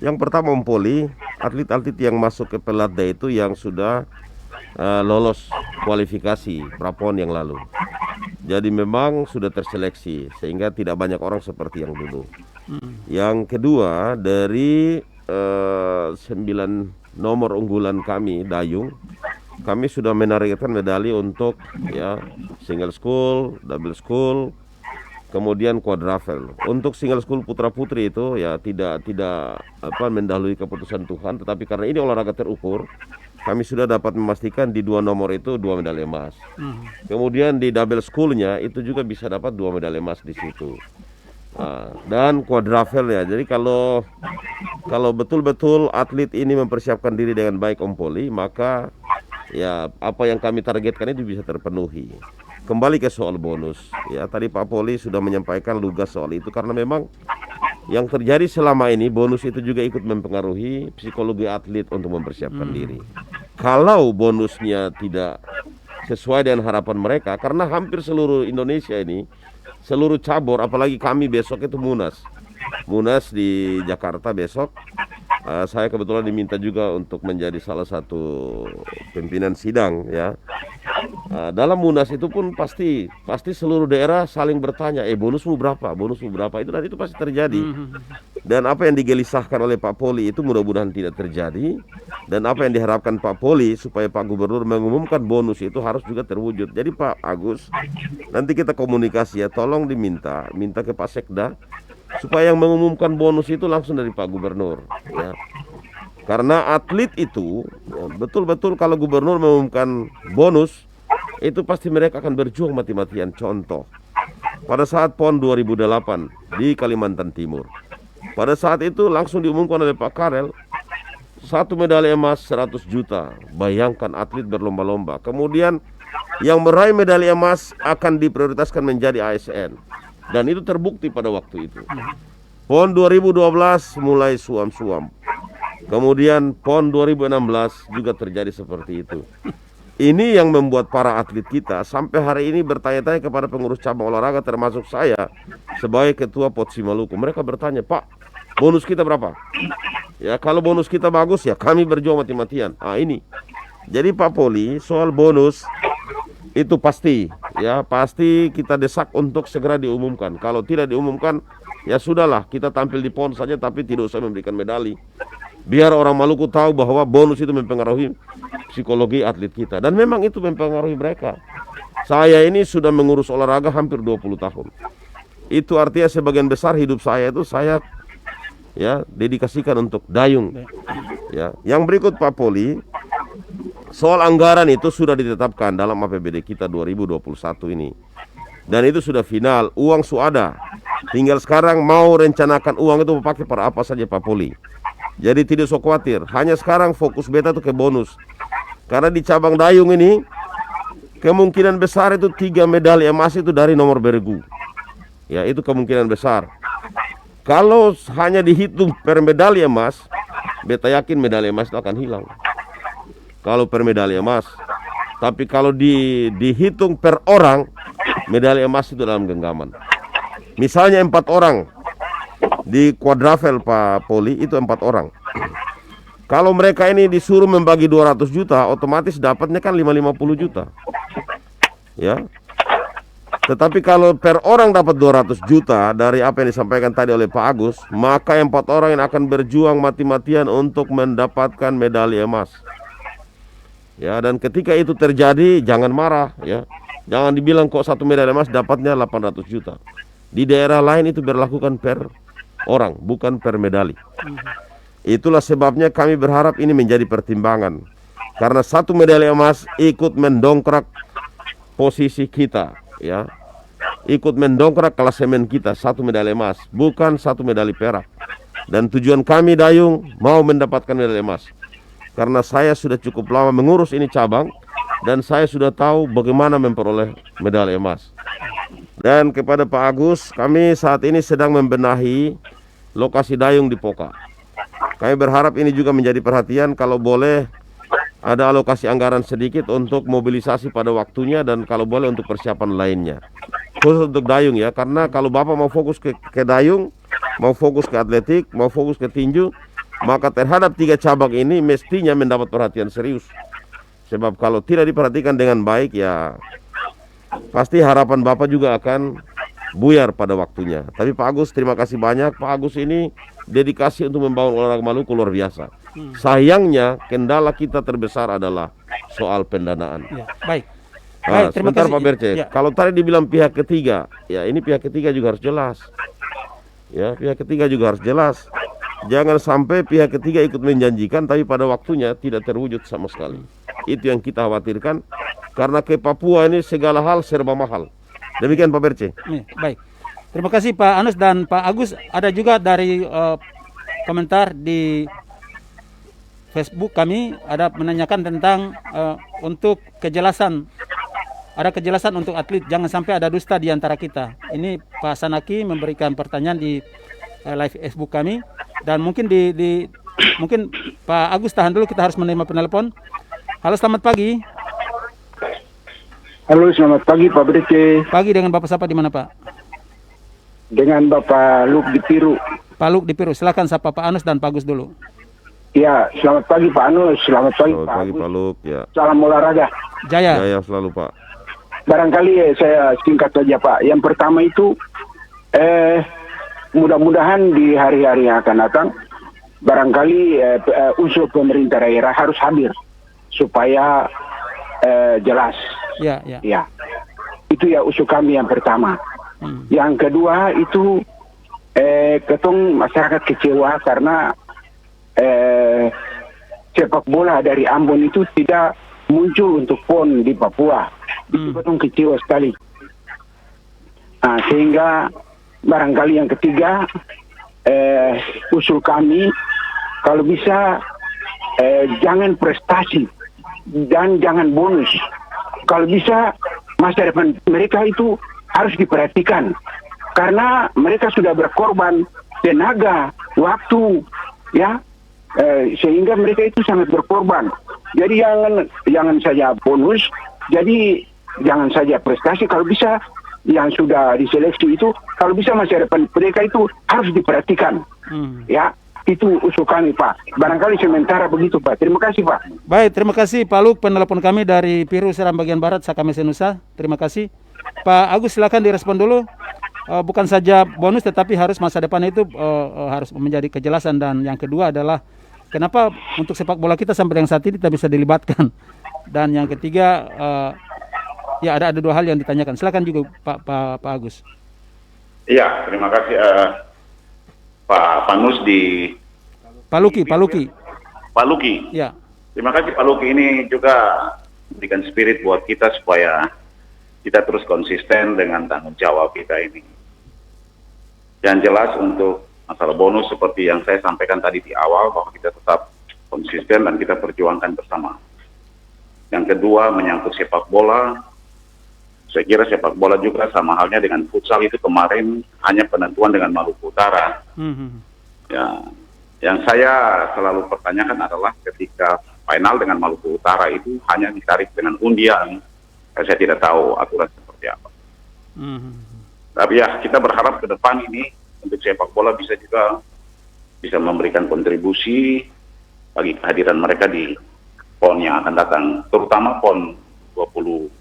Yang pertama Om Poli, atlet-atlet yang masuk ke Pelatda itu yang sudah lolos kualifikasi pra-PON yang lalu. Jadi memang sudah terseleksi sehingga tidak banyak orang seperti yang dulu. Yang kedua, dari 9 nomor unggulan kami dayung, kami sudah menargetkan medali untuk ya single school, double school, kemudian quadruple. Untuk single school putra putri itu ya tidak mendahului keputusan Tuhan, tetapi karena ini olahraga terukur, kami sudah dapat memastikan di 2 nomor itu 2 medali emas. Kemudian di double schoolnya itu juga bisa dapat 2 medali emas di situ. Dan quadruple ya. Jadi kalau betul-betul atlet ini mempersiapkan diri dengan baik Om Poli, maka ya apa yang kami targetkan itu bisa terpenuhi. Kembali ke soal bonus ya, tadi Pak Poli sudah menyampaikan lugas soal itu karena memang yang terjadi selama ini bonus itu juga ikut mempengaruhi psikologi atlet untuk mempersiapkan diri. Kalau bonusnya tidak sesuai dengan harapan mereka, karena hampir seluruh Indonesia ini, seluruh cabur, apalagi kami besok itu Munas di Jakarta besok. Saya kebetulan diminta juga untuk menjadi salah satu pimpinan sidang ya. Dalam Munas itu pun pasti seluruh daerah saling bertanya, bonusmu berapa itu, dan itu pasti terjadi. Dan apa yang digelisahkan oleh Pak Poli itu mudah-mudahan tidak terjadi. Dan apa yang diharapkan Pak Poli supaya Pak Gubernur mengumumkan bonus itu harus juga terwujud. Jadi Pak Agus, nanti kita komunikasi ya, tolong minta ke Pak Sekda supaya yang mengumumkan bonus itu langsung dari Pak Gubernur ya. Karena atlet itu ya, betul-betul kalau gubernur mengumumkan bonus itu pasti mereka akan berjuang mati-matian. Contoh pada saat PON 2008 di Kalimantan Timur. Pada saat itu langsung diumumkan oleh Pak Karel, 1 medali emas 100 juta. Bayangkan atlet berlomba-lomba. Kemudian yang meraih medali emas akan diprioritaskan menjadi ASN. Dan itu terbukti pada waktu itu. PON 2012 mulai suam-suam. Kemudian PON 2016 juga terjadi seperti itu. Ini yang membuat para atlet kita sampai hari ini bertanya-tanya kepada pengurus cabang olahraga termasuk saya sebagai ketua POTSI Maluku. Mereka bertanya, Pak, bonus kita berapa? Ya, kalau bonus kita bagus ya kami berjuang mati-matian. Ini. Jadi Pak Poli, soal bonus itu pasti, ya pasti kita desak untuk segera diumumkan. Kalau tidak diumumkan, ya sudahlah, kita tampil di PON saja tapi tidak usah memberikan medali. Biar orang Maluku tahu bahwa bonus itu mempengaruhi psikologi atlet kita. Dan memang itu mempengaruhi mereka. Saya ini sudah mengurus olahraga hampir 20 tahun. Itu artinya sebagian besar hidup saya itu saya ya dedikasikan untuk dayung. Ya, yang berikut Pak Poli, soal anggaran itu sudah ditetapkan dalam APBD kita 2021 ini. Dan itu sudah final, uang sudah ada. Tinggal sekarang mau rencanakan uang itu pakai para apa saja Pak Poli. Jadi tidak usah khawatir, hanya sekarang fokus beta tuh ke bonus. Karena di cabang dayung ini kemungkinan besar itu 3 medali emas itu dari nomor bergu. Ya, itu kemungkinan besar. Kalau hanya dihitung per medali emas, beta yakin medali emas itu akan hilang. Kalau per medali emas. Tapi kalau dihitung per orang, medali emas itu dalam genggaman. Misalnya 4 orang di quadruple Pak Poli, itu 4 orang. Kalau mereka ini disuruh membagi 200 juta, otomatis dapatnya kan 50 juta. Ya. Tetapi kalau per orang dapat 200 juta dari apa yang disampaikan tadi oleh Pak Agus, maka 4 orang yang akan berjuang mati-matian untuk mendapatkan medali emas. Ya, dan ketika itu terjadi jangan marah ya. Jangan dibilang kok 1 medali emas dapatnya 800 juta. Di daerah lain itu berlakukan per orang, bukan per medali. Itulah sebabnya kami berharap ini menjadi pertimbangan. Karena 1 medali emas ikut mendongkrak posisi kita, ya. Ikut mendongkrak klasemen kita 1 medali emas, bukan 1 medali perak. Dan tujuan kami dayung mau mendapatkan medali emas. Karena saya sudah cukup lama mengurus ini cabang dan saya sudah tahu bagaimana memperoleh medali emas. Dan kepada Pak Agus, kami saat ini sedang membenahi lokasi dayung di Poka. Kami berharap ini juga menjadi perhatian, kalau boleh ada alokasi anggaran sedikit untuk mobilisasi pada waktunya dan kalau boleh untuk persiapan lainnya. Khusus untuk dayung ya, karena kalau Bapak mau fokus ke dayung, mau fokus ke atletik, mau fokus ke tinju, maka terhadap 3 cabang ini mestinya mendapat perhatian serius. Sebab kalau tidak diperhatikan dengan baik ya pasti harapan Bapak juga akan buyar pada waktunya. Tapi Pak Agus, terima kasih banyak. Pak Agus ini dedikasi untuk membangun olahraga Maluku luar biasa. Sayangnya kendala kita terbesar adalah soal pendanaan. Ya, baik. Nah, Terima sebentar kasih. Pak Berce, Ya. kalau tadi dibilang pihak ketiga, ya ini pihak ketiga juga harus jelas. Ya, pihak ketiga juga harus jelas. Jangan sampai pihak ketiga ikut menjanjikan tapi pada waktunya tidak terwujud sama sekali. Itu yang kita khawatirkan, karena ke Papua ini segala hal serba mahal. Demikian Pak Berce. Ya, baik. Terima kasih Pak Anus dan Pak Agus. Ada juga dari komentar di Facebook kami ada menanyakan tentang untuk kejelasan. Ada kejelasan untuk atlet, jangan sampai ada dusta di antara kita. Ini Pak Sanaki memberikan pertanyaan di live Facebook kami dan mungkin mungkin Pak Agus tahan dulu, kita harus menerima penelpon. Halo, selamat pagi. Halo, selamat pagi Pak Berce. Pagi, dengan Bapak siapa di mana Pak? Dengan Bapak Luk di Piru. Pak Luk di Piru. Silakan sapa Pak Anus dan Pak Agus dulu. Ya, selamat pagi Pak Anus, selamat pagi Selamat Pak pagi Agus. Pak Luk. Ya. Salam olahraga. Jaya. Jaya selalu Pak. Barangkali saya singkat saja Pak. Yang pertama itu mudah-mudahan di hari-hari yang akan datang barangkali unsur pemerintah daerah harus hadir supaya jelas. Ya, ya. Ya. Itu ya usul kami yang pertama. Yang kedua itu ketong masyarakat kecewa karena sepak bola dari Ambon itu tidak muncul untuk PON di Papua. Itu ketong kecewa sekali. Nah, sehingga barangkali yang ketiga, usul kami kalau bisa jangan prestasi dan jangan bonus. Kalau bisa masa depan mereka itu harus diperhatikan karena mereka sudah berkorban tenaga, waktu, ya, sehingga mereka itu sangat berkorban. Jadi jangan saja bonus, jadi jangan saja prestasi. Kalau bisa yang sudah diseleksi itu, kalau bisa masa depan mereka itu harus diperhatikan. Ya, itu usul kami, Pak. Barangkali sementara begitu, Pak. Terima kasih, Pak. Baik, terima kasih Pak Luk, penelepon kami dari Piru Seram bagian Barat, Sakamese Nusa. Terima kasih. Pak Agus, silakan direspon dulu. Bukan saja bonus, tetapi harus masa depan itu harus menjadi kejelasan. Dan yang kedua adalah kenapa untuk sepak bola kita sampai dengan saat ini tidak bisa dilibatkan. Dan yang ketiga, ya ada dua hal yang ditanyakan. Silakan juga Pak Agus. Iya, terima kasih Pak Panus di Pak Luki. Pak Luki. Ya. Terima kasih Pak Luki, ini juga memberikan spirit buat kita supaya kita terus konsisten dengan tanggung jawab kita ini. Yang jelas untuk masalah bonus seperti yang saya sampaikan tadi di awal bahwa kita tetap konsisten dan kita perjuangkan bersama. Yang kedua menyangkut sepak bola. Saya kira sepak bola juga sama halnya dengan futsal itu kemarin hanya penentuan dengan Maluku Utara. Ya, yang saya selalu pertanyakan adalah ketika final dengan Maluku Utara itu hanya ditarik dengan undian. Saya tidak tahu aturan seperti apa. Tapi ya kita berharap ke depan ini untuk sepak bola bisa memberikan kontribusi bagi kehadiran mereka di PON yang akan datang, terutama PON 21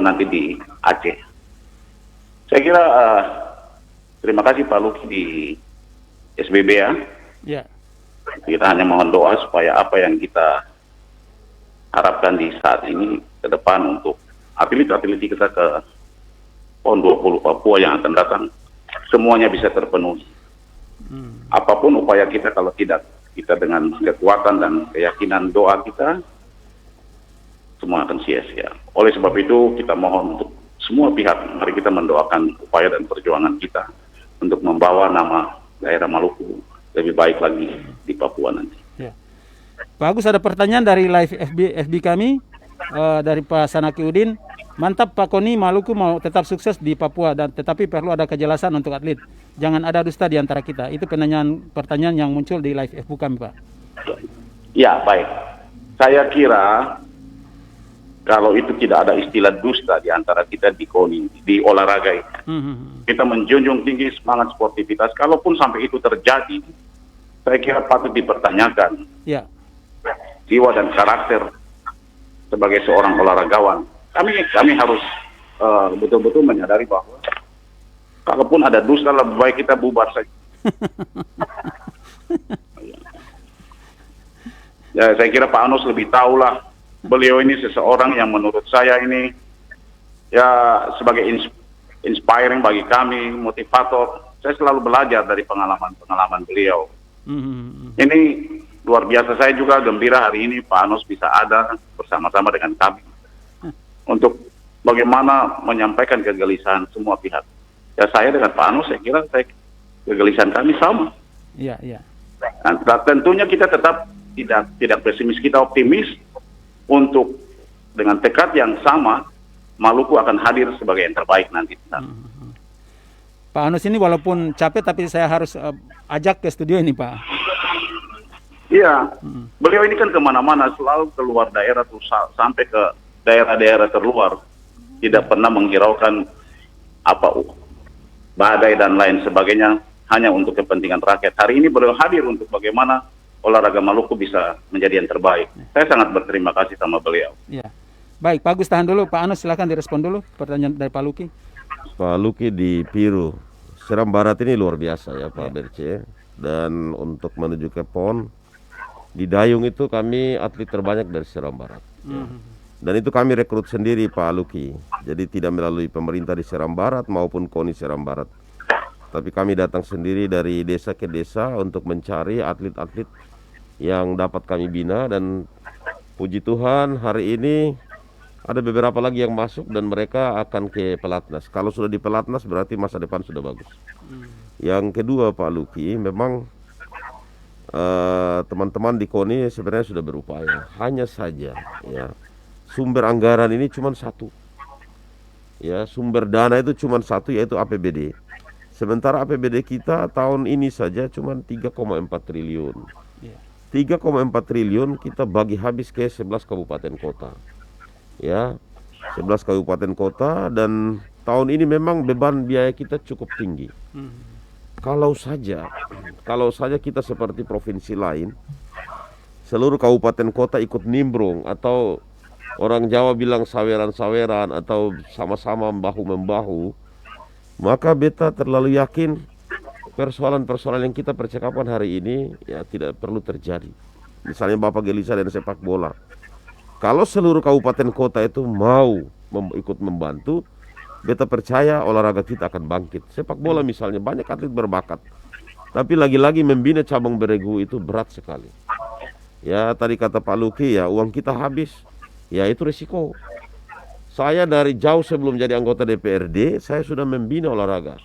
nanti di Aceh. Saya kira terima kasih Pak Luki di SBB ya. Ya. Kita hanya mohon doa supaya apa yang kita harapkan di saat ini ke depan untuk atlet-atlet kita ke PON 20 Papua yang akan datang semuanya bisa terpenuhi. Apapun upaya kita, kalau tidak kita dengan kekuatan dan keyakinan doa kita, semua akan sia-sia. Oleh sebab itu kita mohon untuk semua pihak, mari kita mendoakan upaya dan perjuangan kita untuk membawa nama daerah Maluku lebih baik lagi di Papua nanti. Ya. Pak Agus, ada pertanyaan dari live FB kami dari Pak Sanaki Udin. Mantap Pak Koni, Maluku mau tetap sukses di Papua dan tetapi perlu ada kejelasan untuk atlet. Jangan ada dusta di antara kita. Itu pertanyaan yang muncul di live FB kami, Pak. Ya, baik. Saya kira kalau itu tidak ada istilah dusta di antara kita di KONI, di olahraga ini. Kita menjunjung tinggi semangat sportivitas. Kalaupun sampai itu terjadi, saya kira patut dipertanyakan. Ya. Jiwa dan karakter sebagai seorang olahragawan. Kami harus betul-betul menyadari bahwa kalaupun ada dusta, lebih baik kita bubar saja. Ya, saya kira Pak Anus lebih tahulah. Beliau ini seseorang yang menurut saya ini ya sebagai inspiring bagi kami, motivator. Saya selalu belajar dari pengalaman beliau. Ini luar biasa. Saya juga gembira hari ini Pak Anus bisa ada bersama-sama dengan kami untuk bagaimana menyampaikan kegelisahan semua pihak. Ya saya dengan Pak Anus, saya kira kegelisahan kami sama. Iya, iya. Nah, tentunya kita tetap tidak pesimis, kita optimis untuk dengan tekad yang sama Maluku akan hadir sebagai yang terbaik nanti. Pak Anus ini walaupun capek tapi saya harus ajak ke studio ini, Pak. Iya, beliau ini kan kemana-mana, selalu keluar daerah tuh sampai ke daerah-daerah terluar, tidak pernah menghiraukan badai dan lain sebagainya hanya untuk kepentingan rakyat. Hari ini beliau hadir untuk bagaimana olahraga Maluku bisa menjadi yang terbaik. Saya sangat berterima kasih sama beliau. Ya. Baik, Pak Agus tahan dulu. Pak Anus silakan direspon dulu pertanyaan dari Pak Luki. Pak Luki di Piru, Seram Barat ini luar biasa ya Pak Berce. Dan untuk menuju ke PON di Dayung itu kami atlet terbanyak dari Seram Barat. Dan itu kami rekrut sendiri Pak Luki. Jadi tidak melalui pemerintah di Seram Barat maupun KONI Seram Barat. Tapi kami datang sendiri dari desa ke desa untuk mencari atlet-atlet yang dapat kami bina. Dan puji Tuhan hari ini Ada beberapa lagi yang masuk dan mereka akan ke pelatnas. Kalau sudah di pelatnas berarti masa depan sudah bagus. Yang kedua Pak Luki, memang teman-teman di KONI sebenarnya sudah berupaya. Hanya saja ya, sumber anggaran ini cuma satu. Ya, sumber dana itu cuma satu, yaitu APBD. Sementara APBD kita tahun ini saja cuma 3,4 triliun. 3,4 triliun kita bagi habis ke 11 kabupaten kota. Ya, 11 kabupaten kota, dan tahun ini memang beban biaya kita cukup tinggi. Kalau saja kita seperti provinsi lain, seluruh kabupaten kota ikut nimbrung, atau orang Jawa bilang saweran-saweran, atau sama-sama bahu-membahu, maka beta terlalu yakin persoalan-persoalan yang kita percakapkan hari ini ya tidak perlu terjadi. Misalnya Bapak Gelisa dan sepak bola. Kalau seluruh kabupaten kota itu mau ikut membantu, beta percaya olahraga kita akan bangkit. Sepak bola misalnya, banyak atlet berbakat, tapi lagi-lagi membina cabang beregu itu berat sekali. Ya, tadi kata Pak Luki, ya uang kita habis, ya itu risiko. Saya dari jauh sebelum jadi anggota DPRD, saya sudah membina olahraga.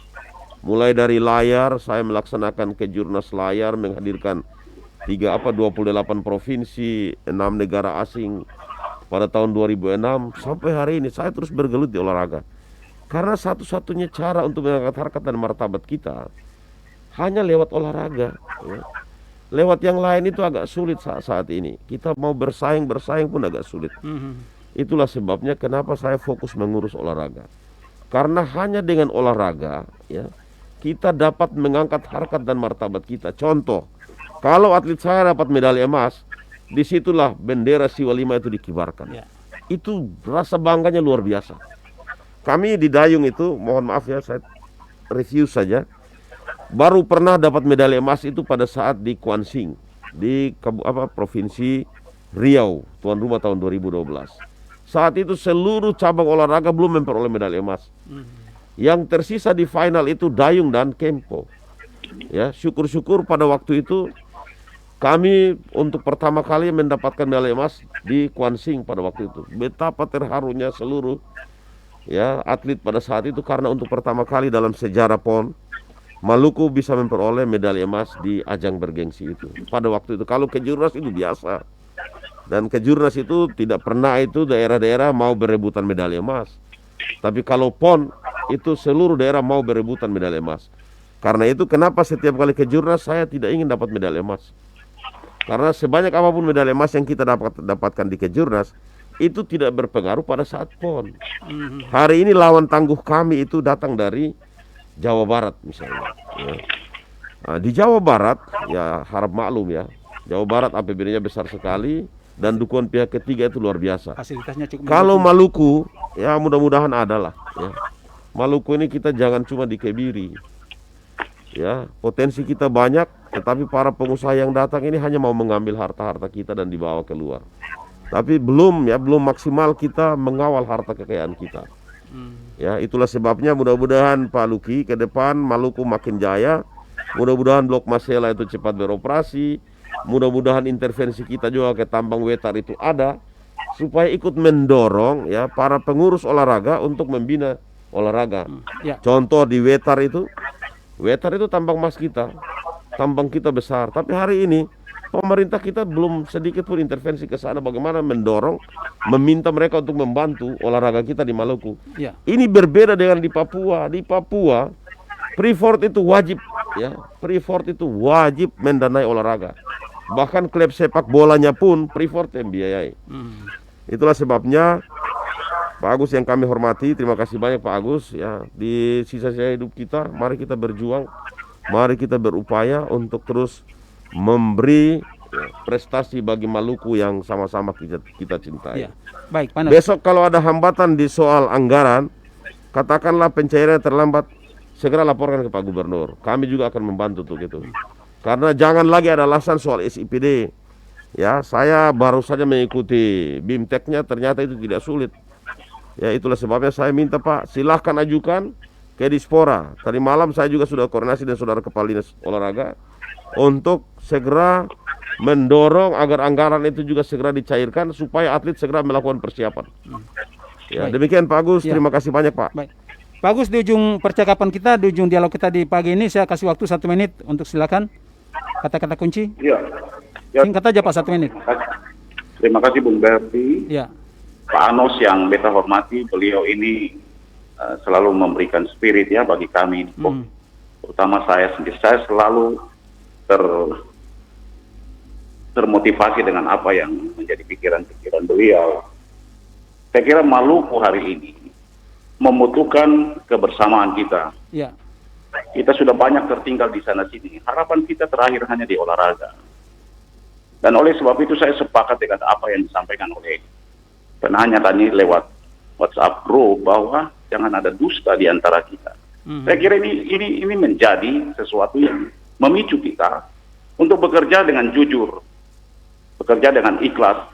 Mulai dari layar, saya melaksanakan kejurnas layar, menghadirkan 28 provinsi, 6 negara asing pada tahun 2006. Sampai hari ini saya terus bergelut di olahraga. Karena satu-satunya cara untuk mengangkat harkat dan martabat kita hanya lewat olahraga. Ya. Lewat yang lain itu agak sulit saat ini. Kita mau bersaing pun agak sulit. Itulah sebabnya kenapa saya fokus mengurus olahraga. Karena hanya dengan olahraga, ya, kita dapat mengangkat harkat dan martabat kita. Contoh, kalau atlet saya dapat medali emas, disitulah bendera Siwa 5 itu dikibarkan. Itu rasa bangganya luar biasa. Kami di Dayung itu, mohon maaf ya, saya review saja, baru pernah dapat medali emas itu pada saat di Kuansing, di Provinsi Riau, tuan rumah tahun 2012. Saat itu seluruh cabang olahraga belum memperoleh medali emas. Yang tersisa di final itu Dayung dan Kempo. Ya, syukur-syukur pada waktu itu kami untuk pertama kali mendapatkan medali emas di Kuansing pada waktu itu. Betapa terharunya seluruh ya atlet pada saat itu, karena untuk pertama kali dalam sejarah PON Maluku bisa memperoleh medali emas di ajang bergengsi itu. Pada waktu itu, kalau kejurnas itu biasa. Dan kejurnas itu tidak pernah itu daerah-daerah mau berebutan medali emas. Tapi kalau PON itu seluruh daerah mau berebutan medali emas. Karena itu kenapa setiap kali kejurnas saya tidak ingin dapat medali emas. Karena sebanyak apapun medali emas yang kita dapatkan di kejurnas, itu tidak berpengaruh pada saat PON. Hari ini lawan tangguh kami itu datang dari Jawa Barat misalnya. Ya. Nah, di Jawa Barat, ya harap maklum ya, Jawa Barat APBD-nya besar sekali dan dukungan pihak ketiga itu luar biasa. Fasilitasnya cukup. Kalau Maluku, ya mudah-mudahan adalah. Ya. Maluku ini kita jangan cuma dikebiri. Ya, potensi kita banyak, tetapi para pengusaha yang datang ini hanya mau mengambil harta-harta kita dan dibawa keluar. Tapi belum maksimal kita mengawal harta kekayaan kita. Ya, itulah sebabnya mudah-mudahan Pak Luki ke depan Maluku makin jaya. Mudah-mudahan Blok Masela itu cepat beroperasi. Mudah-mudahan intervensi kita juga ke tambang Wetar itu ada, supaya ikut mendorong ya para pengurus olahraga untuk membina olahraga. Contoh di Wetar itu tambang emas kita, tambang kita besar. Tapi hari ini pemerintah kita belum sedikit pun intervensi ke sana, bagaimana mendorong, meminta mereka untuk membantu olahraga kita di Maluku. Ini berbeda dengan di Papua. Di Papua, Freeport itu wajib, ya, Freeport itu wajib mendanai olahraga. Bahkan klub sepak bolanya pun Freeport yang biayai. Itulah sebabnya Pak Agus yang kami hormati, terima kasih banyak Pak Agus. Ya, di sisa-sisa hidup kita, mari kita berjuang, mari kita berupaya untuk terus memberi prestasi bagi Maluku yang sama-sama kita cintai. Baik, Panas. Besok kalau ada hambatan di soal anggaran, katakanlah pencairannya terlambat, segera laporkan ke Pak Gubernur. Kami juga akan membantu untuk itu. Karena jangan lagi ada alasan soal SIPD. Ya, saya baru saja mengikuti BIMTEK-nya, ternyata itu tidak sulit. Ya, itulah sebabnya saya minta Pak, silahkan ajukan ke Dispora. Tadi malam saya juga sudah koordinasi dengan saudara Kepala Dinas Olahraga. untuk segera mendorong agar anggaran itu juga segera dicairkan supaya atlet segera melakukan persiapan. Ya, Baik. demikian Pak Agus, Ya. terima kasih banyak Pak. Baik. Pak Agus, di ujung percakapan kita, di ujung dialog kita di pagi ini, saya kasih waktu 1 menit untuk silakan kata-kata kunci. Ya. Ya. Singkat aja Pak, 1 menit. Terima kasih Bung Berti. Ya, Pak Anos yang beta hormati, beliau ini selalu memberikan spirit ya bagi kami. Terutama saya sendiri, saya selalu termotivasi dengan apa yang menjadi pikiran-pikiran beliau. Saya kira Maluku hari ini membutuhkan kebersamaan kita. ya, Kita sudah banyak tertinggal di sana-sini. Harapan kita terakhir hanya di olahraga. Dan oleh sebab itu saya sepakat dengan apa yang disampaikan oleh penanya tadi lewat WhatsApp group bahwa jangan ada dusta di antara kita. Saya kira ini menjadi sesuatu yang memicu kita untuk bekerja dengan jujur, bekerja dengan ikhlas,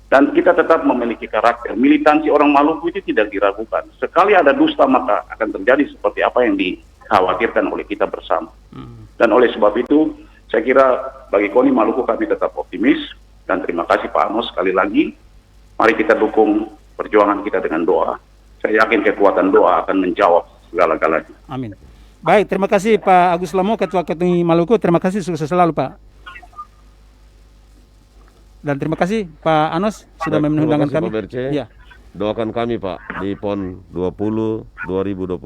dan kita tetap memiliki karakter. Militansi orang Maluku itu tidak diragukan. Sekali ada dusta maka akan terjadi seperti apa yang dikhawatirkan oleh kita bersama. Dan oleh sebab itu saya kira bagi KONI Maluku kami tetap optimis, dan terima kasih Pak Anos sekali lagi. Mari kita dukung perjuangan kita dengan doa. Saya yakin kekuatan doa akan menjawab segala-galanya. amin. Baik, terima kasih Pak Agus Lamo, Ketua KONI Maluku. Terima kasih, sukses selalu Pak. Dan terima kasih Pak Anos sudah Baik, memenuhi terima undangan kasih, kami. Pak Berce. Ya, Doakan kami Pak di PON 20 2021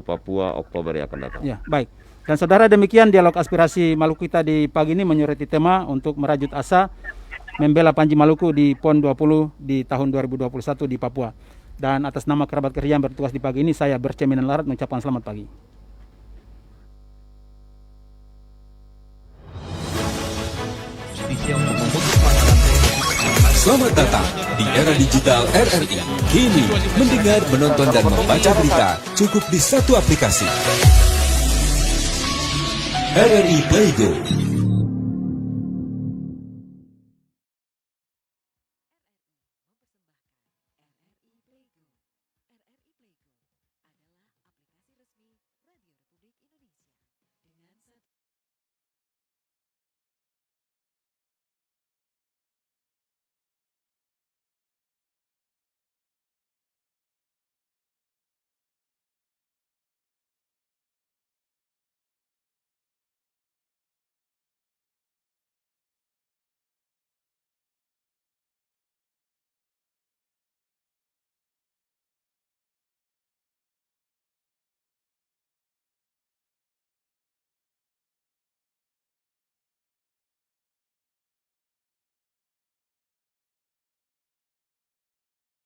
Papua Oktober yang akan datang. ya, baik. Dan saudara, demikian dialog aspirasi Maluku kita di pagi ini menyoroti tema untuk merajut asa membela Panji Maluku di PON 20 di tahun 2021 di Papua. Dan atas nama kerabat kerja yang bertugas di pagi ini, saya Berce Minan Larat mengucapkan selamat pagi. Selamat datang di era digital RRI. Kini, mendengar, menonton, dan membaca berita cukup di satu aplikasi. RRI Playgo.